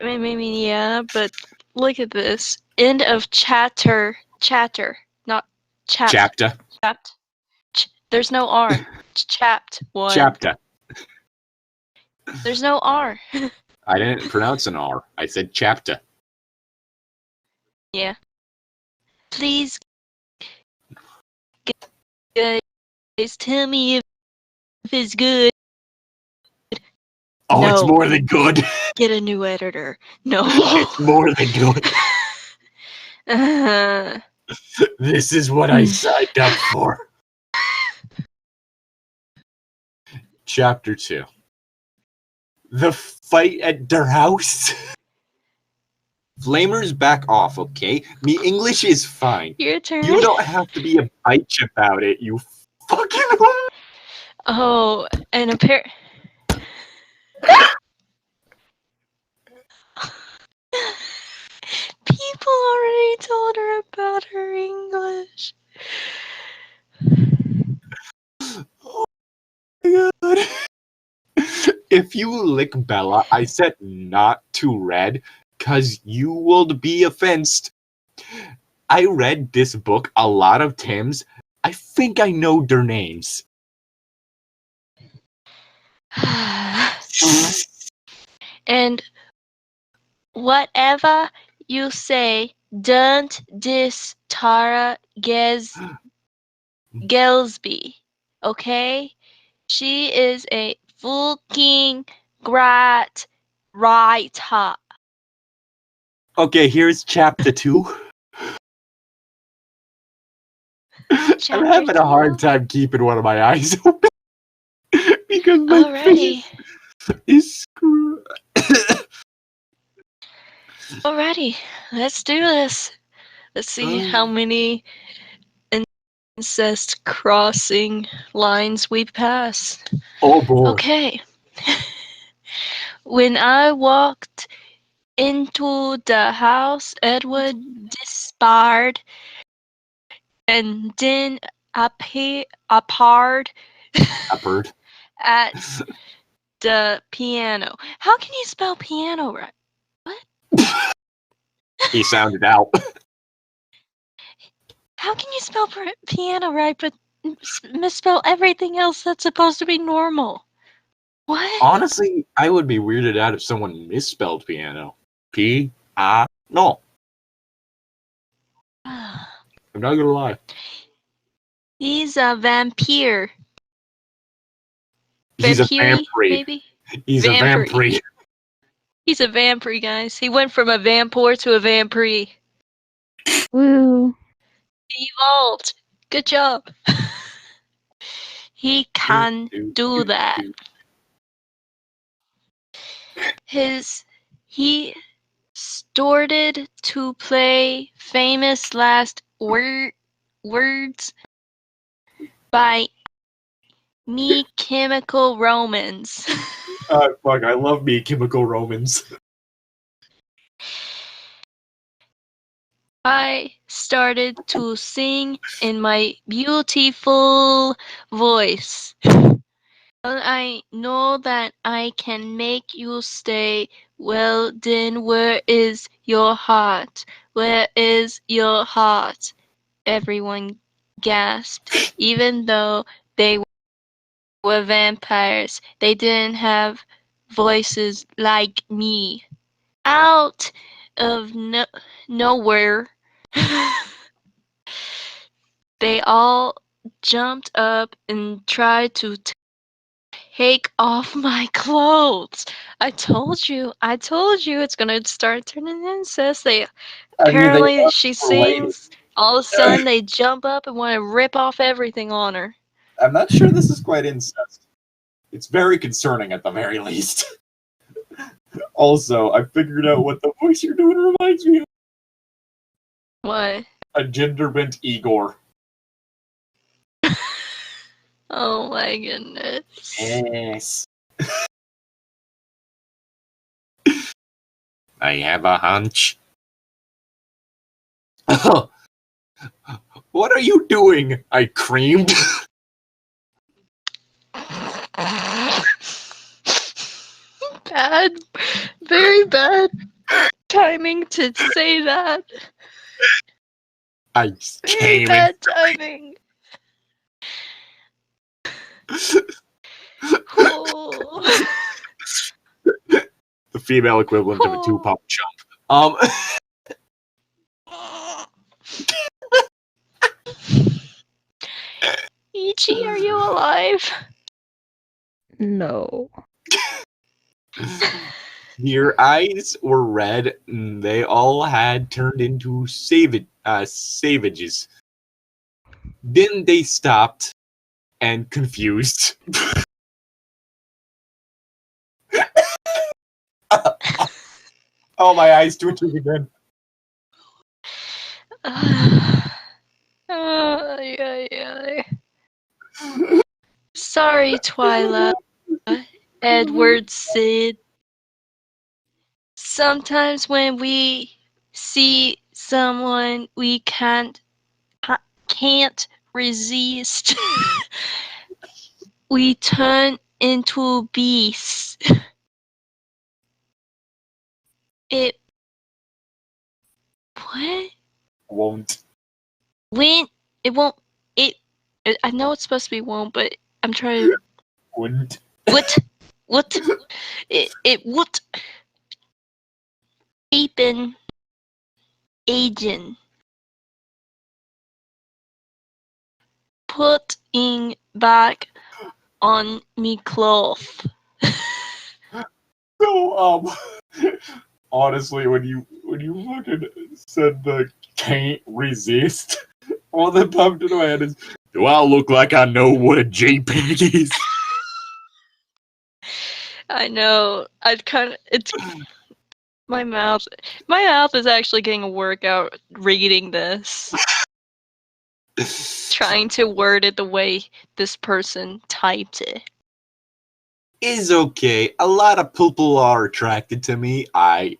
Maybe yeah, but look at this. End of chatter. Chatter, not chapped. Chapter. Chapped. There's no R. Chapped one. Chapter. There's no R. I didn't pronounce an R. I said chapter. Yeah. Please, guys, tell me if it's good. Oh, it's No. more than good. Get a new editor. No. It's more than good. This is what I signed up for. Chapter 2. The fight at their house. Flamers, back off, okay? Me English is fine. Your turn. You don't have to be a bitch about it, you fucking Oh, and people already told her about her English. Oh my god. If you lick Bella, I said not to read, cause you will be offensed. I read this book a lot of times. I think I know their names. And whatever you say, don't diss Tara Gelsby, okay? She is a fucking great writer. Okay, here's chapter 2. I'm having a hard time keeping one of my eyes open because my Alrighty. face is screwed. Alrighty, let's do this. Let's see how many incest crossing lines we pass. Oh boy. Okay. When I walked into the house, Edward disappeared and then appeared Appeared. at the piano. How can you spell piano right? What? He sounded out. How can you spell piano right but misspell everything else that's supposed to be normal? What? Honestly, I would be weirded out if someone misspelled piano. No. I'm not gonna lie. He's a vampire. He's a Vampire, vampire. maybe? He's a vampire. He's a vampire, guys. He went from a vampire to a vampire. Woo. He evolved. Good job. He can do that. He started to play famous last words by Me Chemical Romance. Fuck, I love Me Chemical Romance. I started to sing in my beautiful voice. I know that I can make you stay. Well, then where is your heart? Where is your heart? Everyone gasped. Even though they were vampires, they didn't have voices like me. Out of nowhere, they all jumped up and tried to take off my clothes. I told you it's gonna start turning incest. Apparently she sings, all of a sudden they jump up and want to rip off everything on her. I'm not sure this is quite incest. It's very concerning at the very least. Also, I figured out what the voice you're doing reminds me of. What? A gender bent Igor. Oh my goodness. Yes. I have a hunch. What are you doing? I creamed. Bad, very bad timing to say that. I Very came in. bad timing. Oh. The female equivalent of a two-pump chump. Ichi, are you alive? No. Your eyes were red, and they all had turned into savages. Then they stopped and confused. Oh, my eyes twitching again. Yeah. Sorry, Twila. Edward Sid. Sometimes when we see someone we can't resist, we turn into beasts. It what? Won't. When it won't it I know it's supposed to be won't, but I'm trying to Wouldn't. what it would keeping agent putting back on me cloth. So, honestly, when you fucking said the can't resist, all that popped into my head is, do I look like I know what a JPEG is? I know. It's my mouth. My mouth is actually getting a workout reading this, trying to word it the way this person typed it. Is okay. A lot of people are attracted to me. I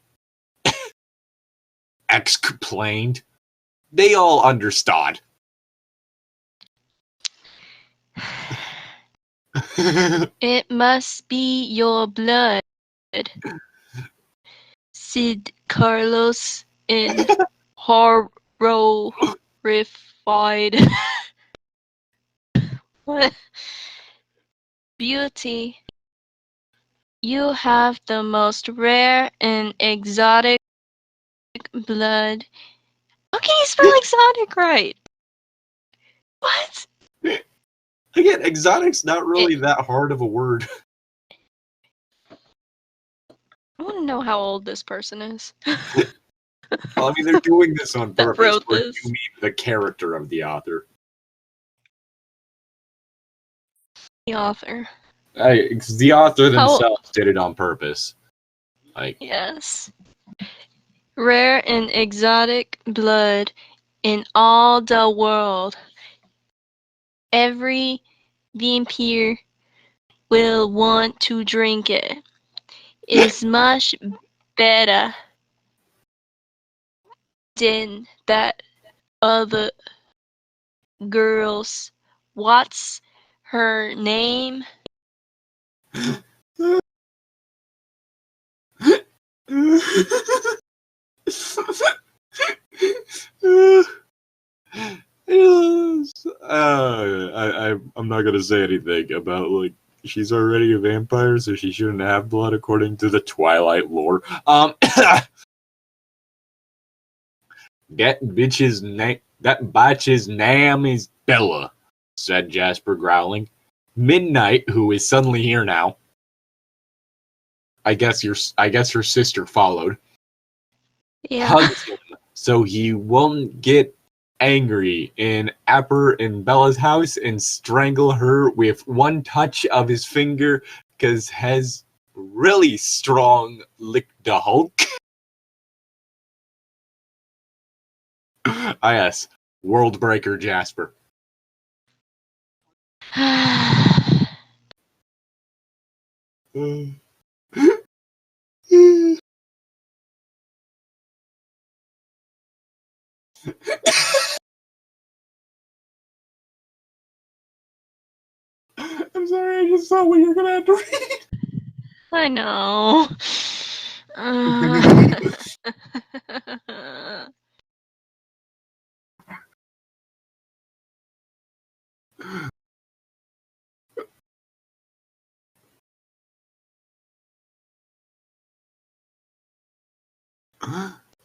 complained. They all understood. It must be your blood. Sid Carlos in horrified. What? Beauty. You have the most rare and exotic blood. How can you spell exotic right? What? Again, exotic's not really that hard of a word. I want to know how old this person is. Well, I mean, they're doing this on That purpose. wrote Or this. do you mean the character of the author? The author. The author themselves did it on purpose. Like, Yes. Rare and exotic blood in all the world. Every vampire will want to drink it. It's much better than that other girl's. What's her name? I'm not gonna say anything about, like, she's already a vampire, so she shouldn't have blood according to the Twilight lore. That bitch's name is Bella, said Jasper, growling. Midnight, who is suddenly here now. I guess her sister followed. Yeah. Hugs him so he won't get angry in Bella's house and strangle her with one touch of his finger because has really strong lick the Hulk. Yes, World Breaker Jasper. I'm sorry, I just saw what you're gonna have to read. I know.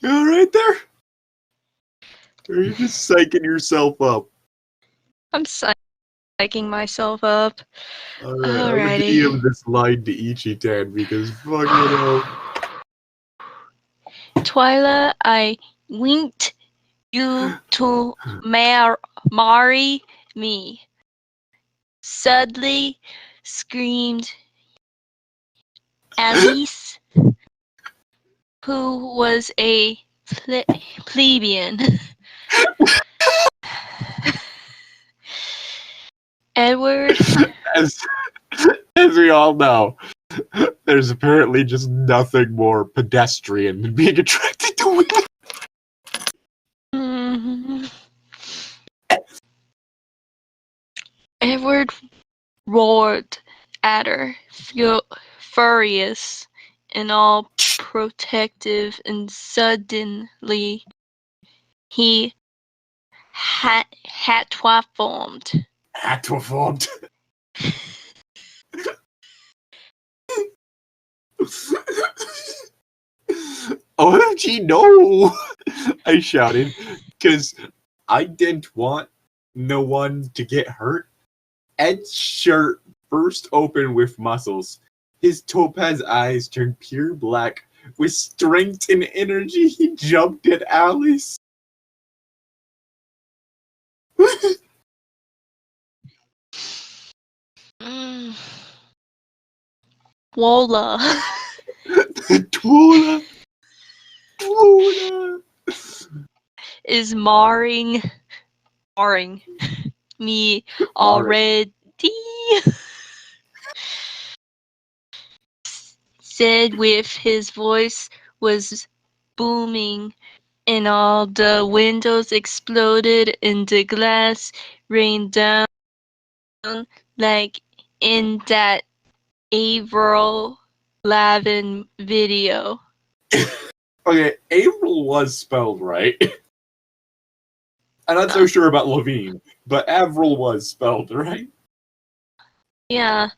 You all right there? Or are you just psyching yourself up? I'm psyching myself up. Alright, I'm gonna Alrighty. DM this line to Ichitan because fuck you know. Twila, I winked you to marry me. Suddenly screamed Alice, who was a plebeian. Edward, As we all know, there's apparently just nothing more pedestrian than being attracted to women. Edward roared at her, furious and all protective, and suddenly he had transformed. Atwaformed. OMG, no! I shouted, because I didn't want no one to get hurt. Ed's shirt burst open with muscles. His topaz eyes turned pure black. With strength and energy, he jumped at Alice. Wola Twila! Twila! is marring me already. Said with his voice was booming and all the windows exploded and the glass rained down like in that Avril Lavigne video. Okay, April was spelled right. I'm not so sure about Levine, but Avril was spelled right. Yeah.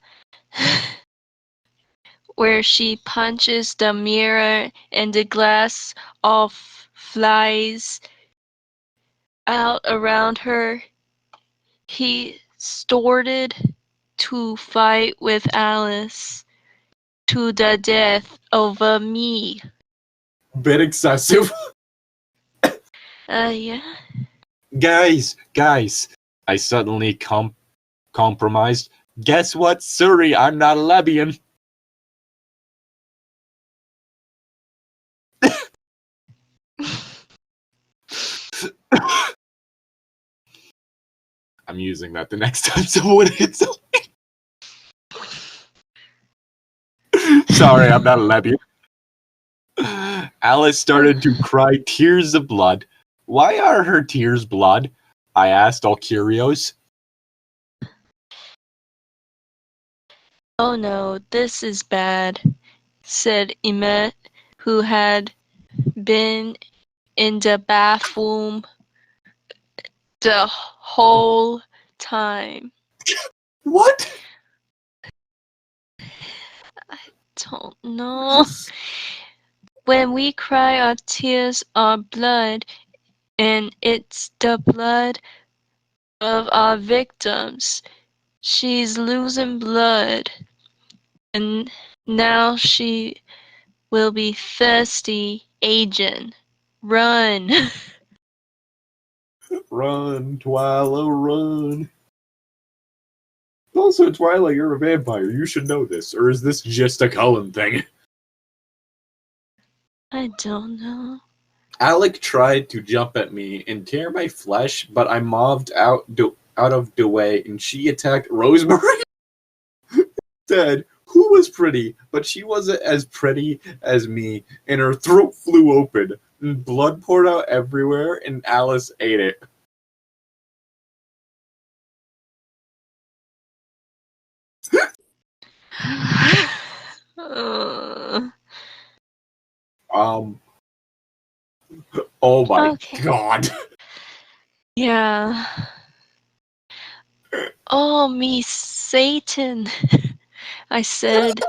Where she punches the mirror and the glass all flies out around her. He started to fight with Alice to the death over me. Bit excessive. Yeah. Guys, I suddenly compromised. Guess what? Sorry, I'm not a lesbian. I'm using that the next time someone hits me. Sorry, I'm not a lesbian. Alice started to cry tears of blood. Why are her tears blood? I asked, all curious. Oh no, this is bad, said Emmett, who had been in the bathroom the whole time. What? Don't know. When we cry, our tears are blood, and it's the blood of our victims. She's losing blood, and now she will be thirsty. Agent, run! Run, Twila, run. Also, Twila, you're a vampire. You should know this. Or is this just a Cullen thing? I don't know. Alec tried to jump at me and tear my flesh, but I moved out of the way, and she attacked Rosemary. Said, who was pretty, but she wasn't as pretty as me, and her throat flew open. and blood poured out everywhere, and Alice ate it. Uh, Oh my Okay. god. yeah. Oh, me Satan. I said,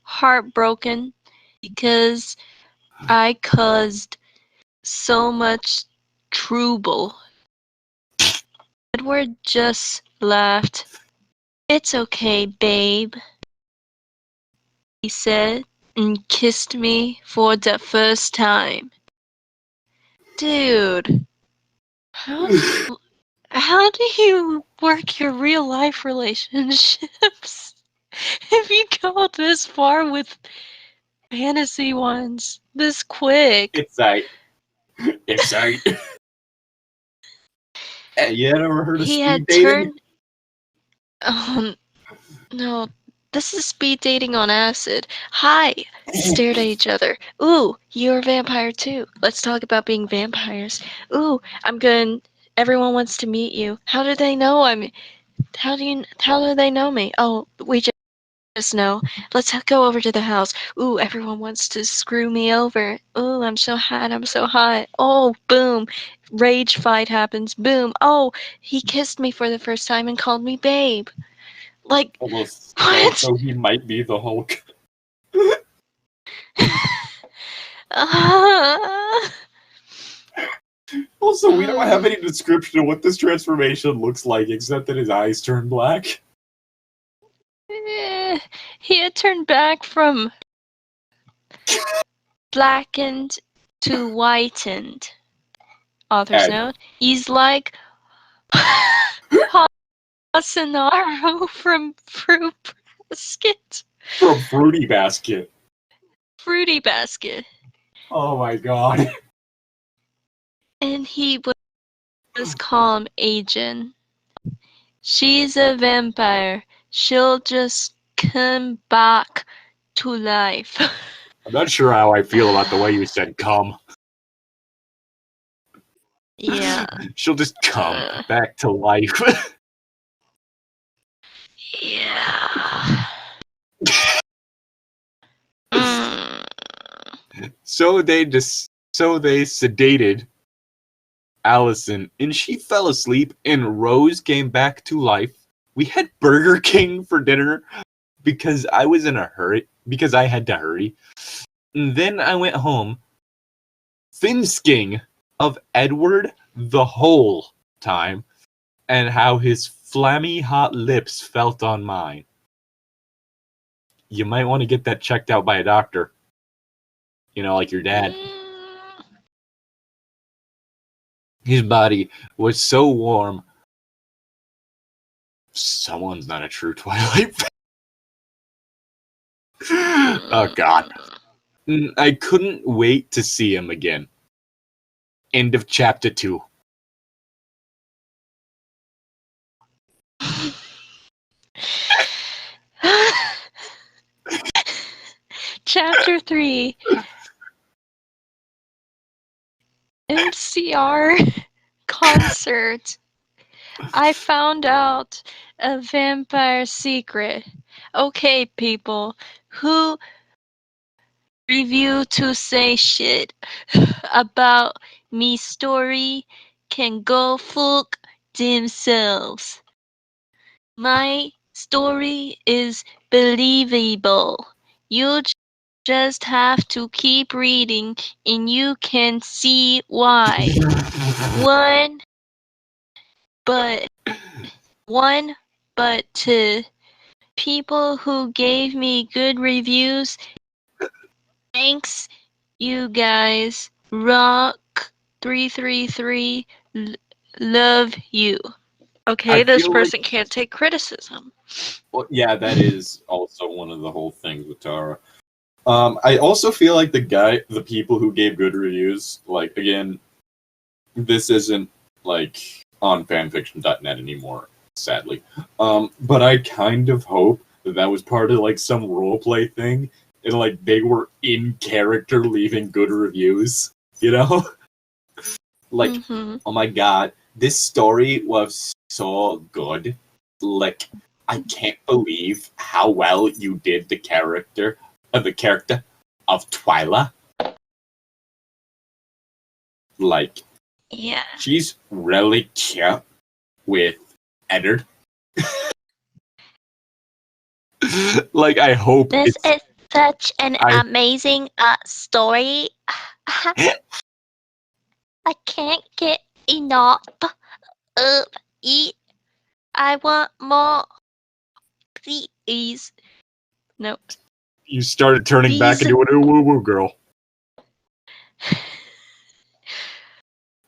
heartbroken because I caused so much trouble. Edward just laughed. It's okay, babe, he said, and kissed me for the first time. Dude, how do you work your real life relationships if you go this far with fantasy ones this quick? It's like. Hey, you ever heard of He speed had dating? turned. Oh, no. This is speed dating on acid. Hi! Stared at each other. Ooh, you're a vampire too. Let's talk about being vampires. Ooh, I'm good. Everyone wants to meet you. How do they know how do they know me? Oh, we just know. Let's go over to the house. Ooh, everyone wants to screw me over. Ooh, I'm so hot. I'm so hot. Oh, boom. Rage fight happens. Boom. Oh, he kissed me for the first time and called me babe. Like, Almost. what? So he might be the Hulk. Also, we don't have any description of what this transformation looks like, except that his eyes turn black. He had turned back from blackened to whitened. Author's And note. He's like Hasanaro from Fruit Basket. from Fruity Basket. Fruity Basket. Oh my god. And he was calm, agent. She's a vampire. She'll just come back to life. I'm not sure how I feel about the way you said come. Yeah. She'll just come back to life. Yeah. Mm. So they sedated Allison, and she fell asleep, and Rose came back to life. We had Burger King for dinner because I was in a hurry, because I had to hurry. And then I went home, thinking of Edward the whole time, and how his flammy hot lips felt on mine. You might want to get that checked out by a doctor. You know, like your dad. His body was so warm. Someone's not a true Twilight fan. Oh, God. I couldn't wait to see him again. End of chapter 2. Chapter 3. MCR concert. I found out a vampire secret. Okay, people, who review to say shit about me story can go fuck themselves. My story is believable. You just have to keep reading and you can see why. One, but two people who gave me good reviews. Thanks, you guys. Rock 333. Love you. Okay, I this feel like, person can't take criticism. well, yeah, that is also one of the whole things with Tara. I also feel like the people who gave good reviews, like, again, this isn't, like, on fanfiction.net anymore, sadly. But I kind of hope that was part of, like, some roleplay thing, and like they were in character leaving good reviews, you know? Like, oh my god, this story was so good. Like, I can't believe how well you did the character of Twila. Like, Yeah. she's really cute with Eddard. Like, I hope This it's... is such an amazing story. I can't get enough of it. I want more. Please. No. You started turning back into a woo-woo girl.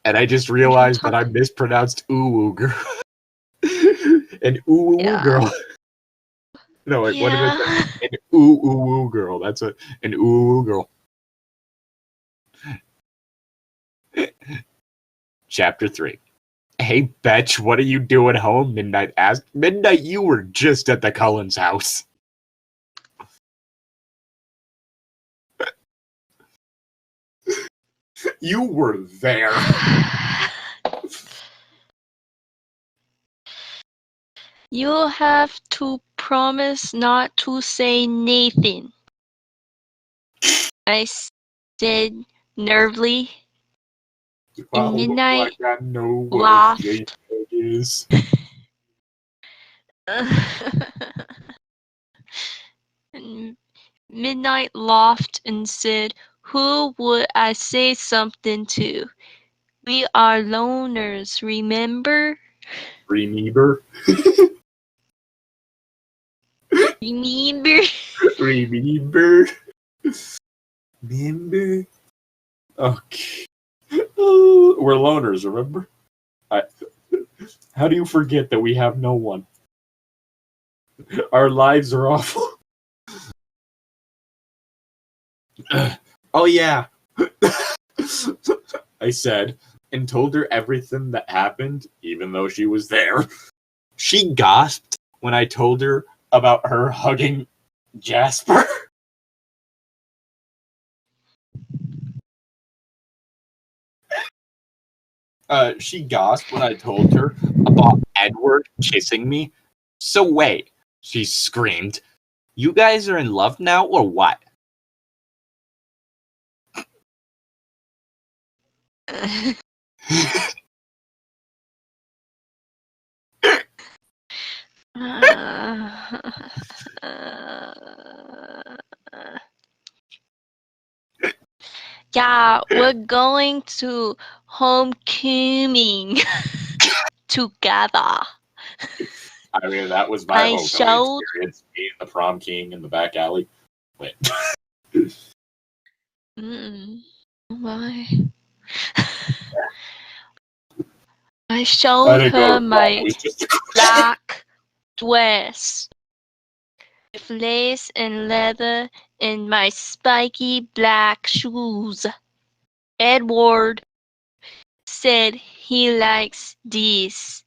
And I just realized that I mispronounced ooh-woo girl. An ooh-woo girl. No, wait, what did I say? An ooh-woo girl. That's an ooh-woo girl. Chapter 3. Hey, Betch, what are you doing home? Midnight asked. Midnight, you were just at the Cullen's house. You were there. You have to promise not to say Nathan. I said nervously. And Midnight laughed. Midnight laughed and said, "Who would I say something to? We are loners, remember?" Remember? Remember? Remember? Remember? Okay. We're loners, remember? How do you forget that we have no one? Our lives are awful. Oh yeah. I said, and told her everything that happened, even though she was there. She gasped when I told her about her hugging Jasper. She gasped when I told her about Edward kissing me. So wait, she screamed. You guys are in love now, or what? Yeah, we're going to homecoming together. I mean, that was my homecoming experience, being the prom king in the back alley. Wait. Why? I showed her my black dress with lace and leather and my spiky black shoes. Edward said he likes these.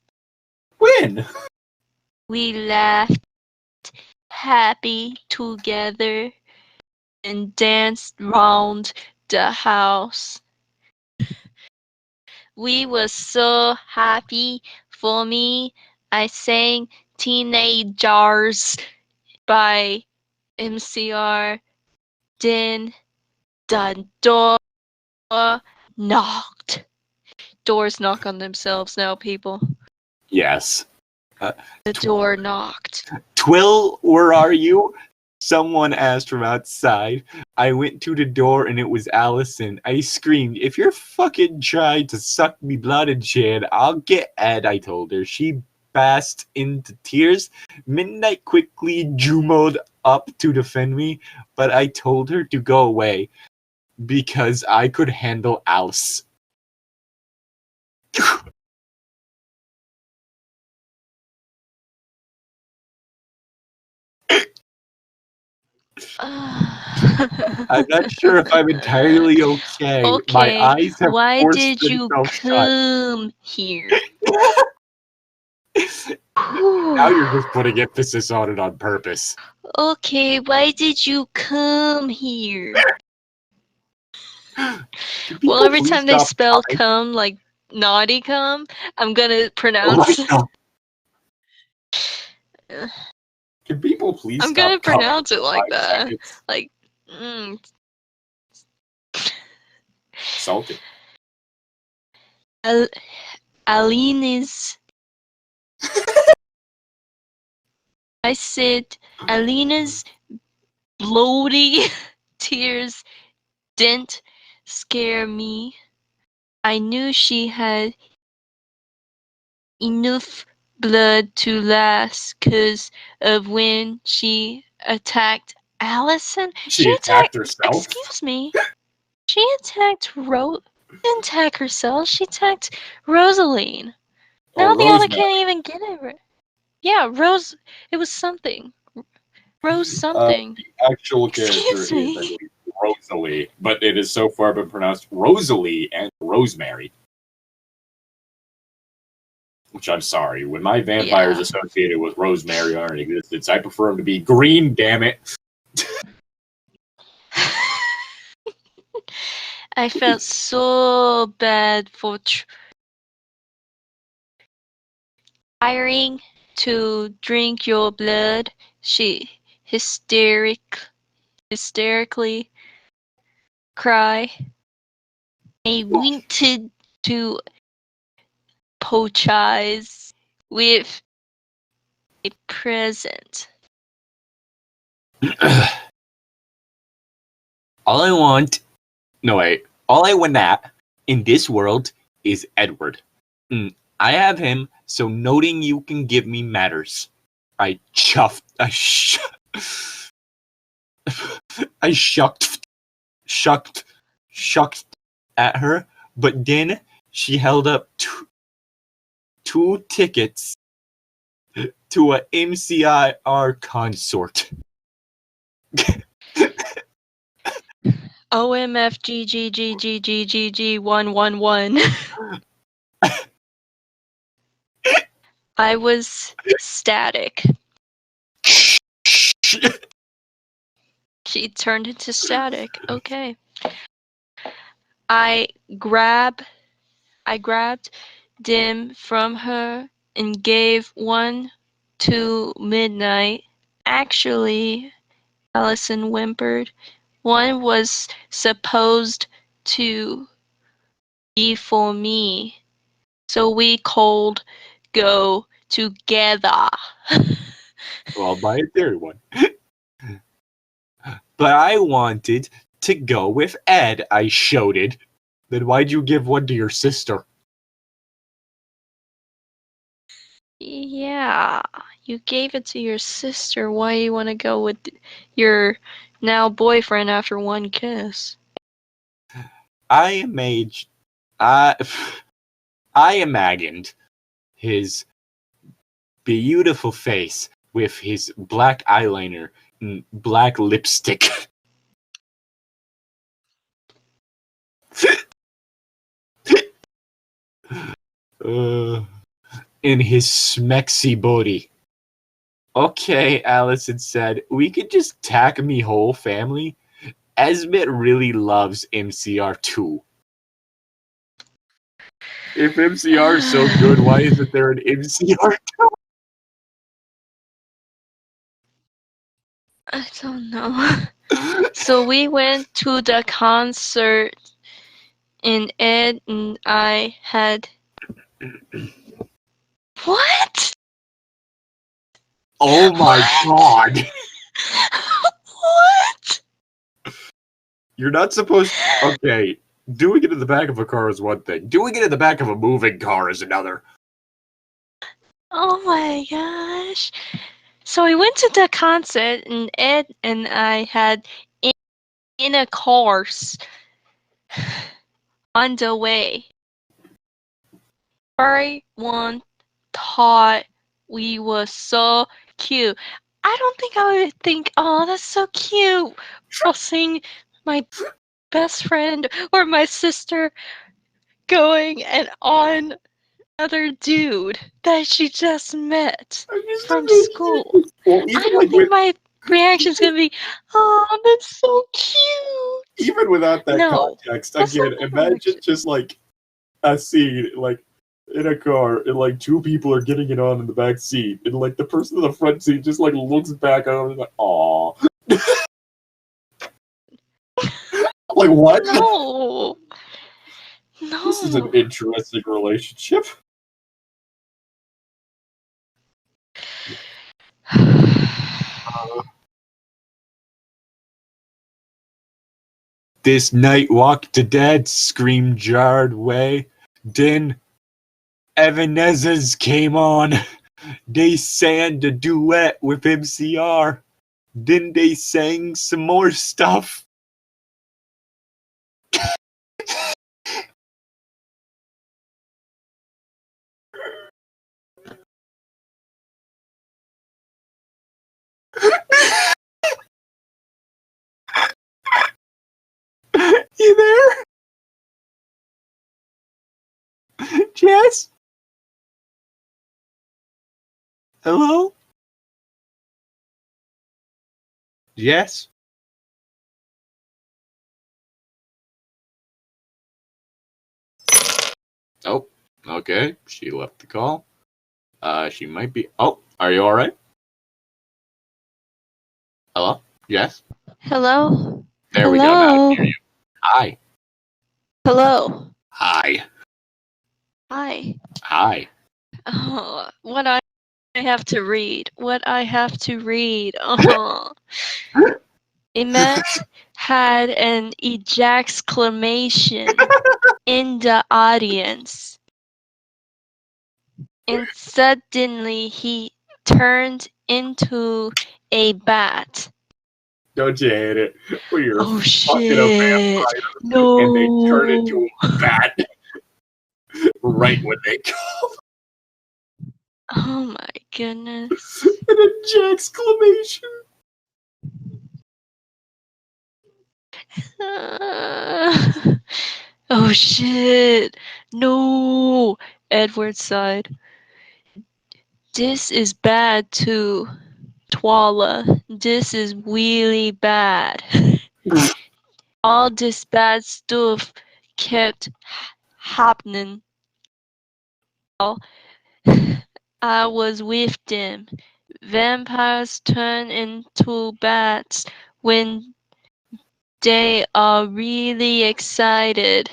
When? We laughed happy together and danced round the house. We were so happy. For me, I sang Teenagers by MCR. Then the door knocked. Doors knock on themselves now, people. Yes. The door knocked. Twill, where are you? Someone asked from outside. I went to the door and it was Allison. I screamed, if you're fucking trying to suck me blood and shit, I'll get Ed, I told her. She burst into tears. Midnight quickly jumoed up to defend me, but I told her to go away because I could handle Alice. I'm not sure if I'm entirely okay. Okay, my eyes have why forced did you themselves come here? Now you're just putting emphasis on it on purpose. Okay, why did you come here? Can Well, people every please time they stop spell trying? cum, like naughty cum, I'm gonna Oh pronounce. my God. Can people please I'm stop gonna coming pronounce it for like 5 that. seconds? Like, Salty. Alina's. I said Alina's bloody tears didn't scare me. I knew she had enough blood to last 'cause of when she attacked Allison. She attacked herself? Excuse me. She attacked didn't attack herself. She attacked Rosaline. Oh, Now the other Rosemary. can't even get it. Yeah, Rose. It was something. Rose something. The actual character Excuse is, I me. believe, Rosalie, but it has so far been pronounced Rosalie and Rosemary. Which I'm sorry. When my vampires Yeah. associated with Rosemary are in existence, I prefer them to be green, damn it. I felt so bad for trying to drink your blood. She hysterically cry. I wanted to apologize with a present. All I want in this world is Edward. I have him, so noting you can give me matters. I shucked at her, but then she held up two tickets to a MCIR consort. OMFGGGGGG111. I was static. She turned into static. Okay. I grabbed Dim from her and gave one to Midnight. Actually, Allison whimpered, one was supposed to be for me. So we could go together. Well, I'll buy a third one. But I wanted to go with Ed, I shouted. Then why'd you give one to your sister? Yeah, you gave it to your sister. Why you want to go with your now boyfriend after one kiss? I imagined his beautiful face with his black eyeliner and black lipstick. In his smexy body. Okay, Allison said, we could just tack me whole family. Esmit really loves MCR2. If MCR is so good, why isn't there an MCR2? I don't know. So we went to the concert, and Ed and I had. What? Oh my God. What? You're not supposed to... Okay, doing it in the back of a car is one thing. Doing it in the back of a moving car is another. Oh my gosh. So we went to the concert, and Ed and I had in a course on the way. Everyone thought we were so cute. I don't think I would think, oh, that's so cute. I'll seeing my best friend or my sister going and on other dude that she just met I'm just from imagining- school. Well, I even don't like think my reaction's gonna be, oh, that's so cute. even without that No, context, that's again, not my imagine reaction. just like a scene like in a car and like two people are getting it on in the back seat and like the person in the front seat just like looks back over and like, aw. Like what? No, This is an no. interesting relationship. This night walk to dead, screamed Jarred Way. Then Evanezes came on. They sang a duet with MCR. Then they sang some more stuff. You there? Jess? Hello? Jess? Oh, okay. She left the call. She might be. Oh, are you alright? Hello? Yes? Hello? There we go. Now I Hello? can hear you. Hi. Hello? Hi. Hi. Hi. Oh, what I have to read. What I have to read. Oh. Emmet had an ejaculation in the audience. And suddenly he turned into a bat. Don't you hate it? When you're Oh fucking a shit. vampire No. and they turn into a bat right when they come. Oh my goodness. An ejaculation. Oh shit. No. Edward sighed. This is bad too. Twila. This is really bad. All this bad stuff kept happening. I was with them. Vampires turn into bats when they are really excited.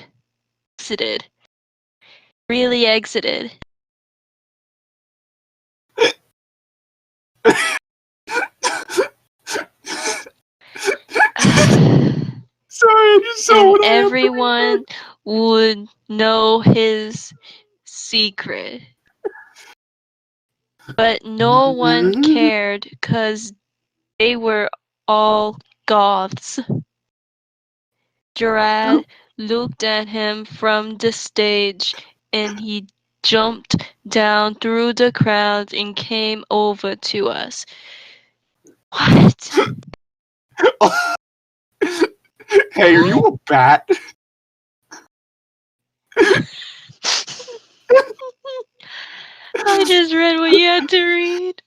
Really exited. Sorry, I just saw And what I have to everyone would know his secret. But no one cared because they were all goths. Gerard looked at him from the stage and he jumped down through the crowd and came over to us. What? Hey, are you a bat? I just read what you had to read.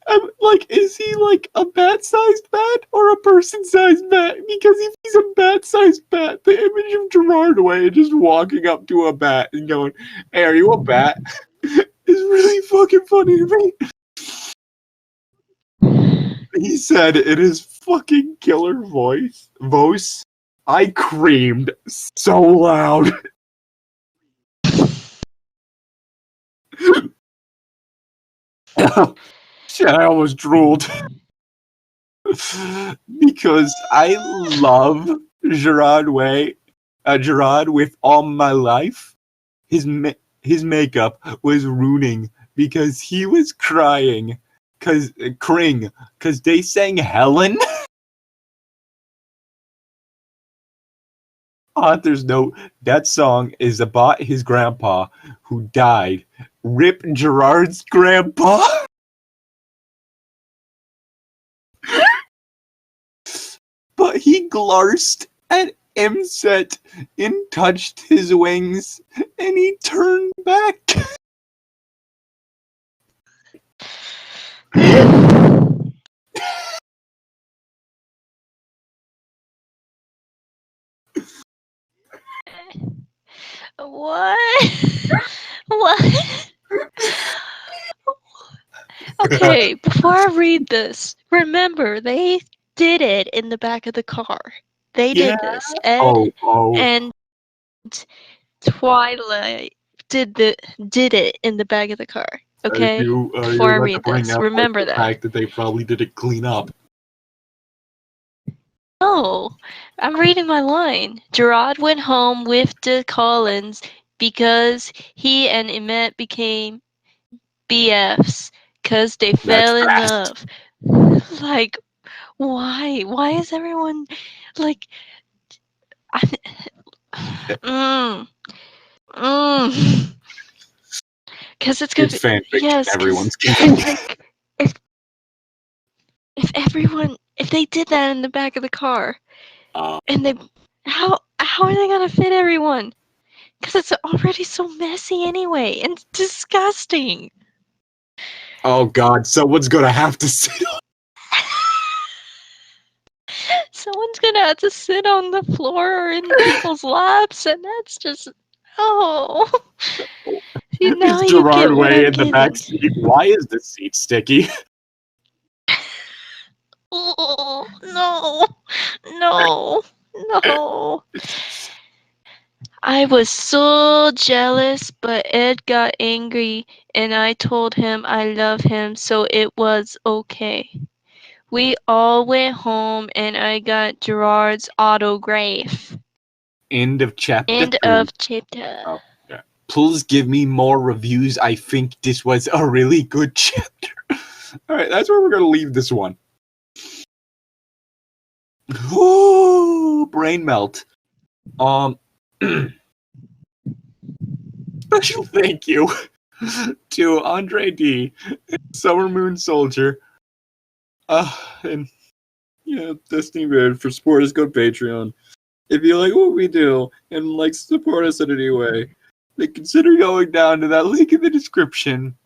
I'm like, is he like a bat-sized bat or a person-sized bat? Because if he's a bat-sized bat, the image of Gerard Way just walking up to a bat and going, "Hey, are you a bat?" is really fucking funny to me. He said in his fucking killer voice, I creamed so loud. Shit, I almost drooled. Because I love Gerard Gerard with all my life. His makeup was ruining because he was crying because they sang Helen. Author's note: that song is about his grandpa who died. Rip Gerard's grandpa. But he glanced at Imset and touched his wings and he turned back. What? What? Okay, before I read this, remember they did it in the back of the car. They did this. Ed Oh. and Twilight did it in the back of the car. Okay? You're Before I about to read bring this, up remember the that. fact that they probably didn't clean up. No, I'm reading my line. Gerard went home with the Collins because he and Emmett became BFs because they fell in fast. love. Like, why? Why is everyone like? Because it's gonna It's be fan fiction. yes. Everyone's Because getting. like if they did that in the back of the car and they how are they gonna fit everyone? Because it's already so messy anyway and disgusting. Oh God! Someone's gonna have to sit on. Someone's gonna have to sit on the floor or in people's laps, and that's just oh. See, now Is you Gerard get what way I'm in the getting. back seat? Why is the seat sticky? Oh no, no, no. I was so jealous, but Ed got angry, and I told him I love him, so it was okay. We all went home, and I got Gerard's autograph. End of chapter End 3. of chapter. Oh, yeah. Please give me more reviews. I think this was a really good chapter. All right, that's where we're gonna leave this one. Ooh, brain melt. Special thank you to Andre D, Summer Moon Soldier, and Destiny Red for support us. Go Patreon. If you like what we do and like support us in any way, then consider going down to that link in the description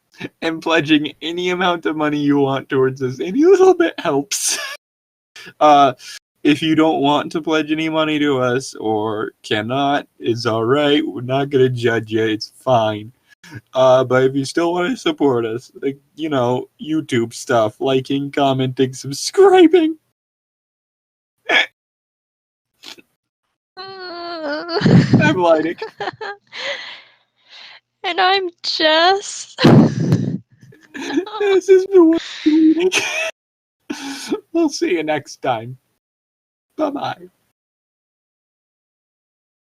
and pledging any amount of money you want towards us. Any little bit helps. If you don't want to pledge any money to us or cannot, it's alright. We're not gonna judge you. It's fine. But if you still want to support us, like, YouTube stuff, liking, commenting, subscribing. I'm Llytic. And I'm Jess. This is the one. We'll see you next time. Bye-bye.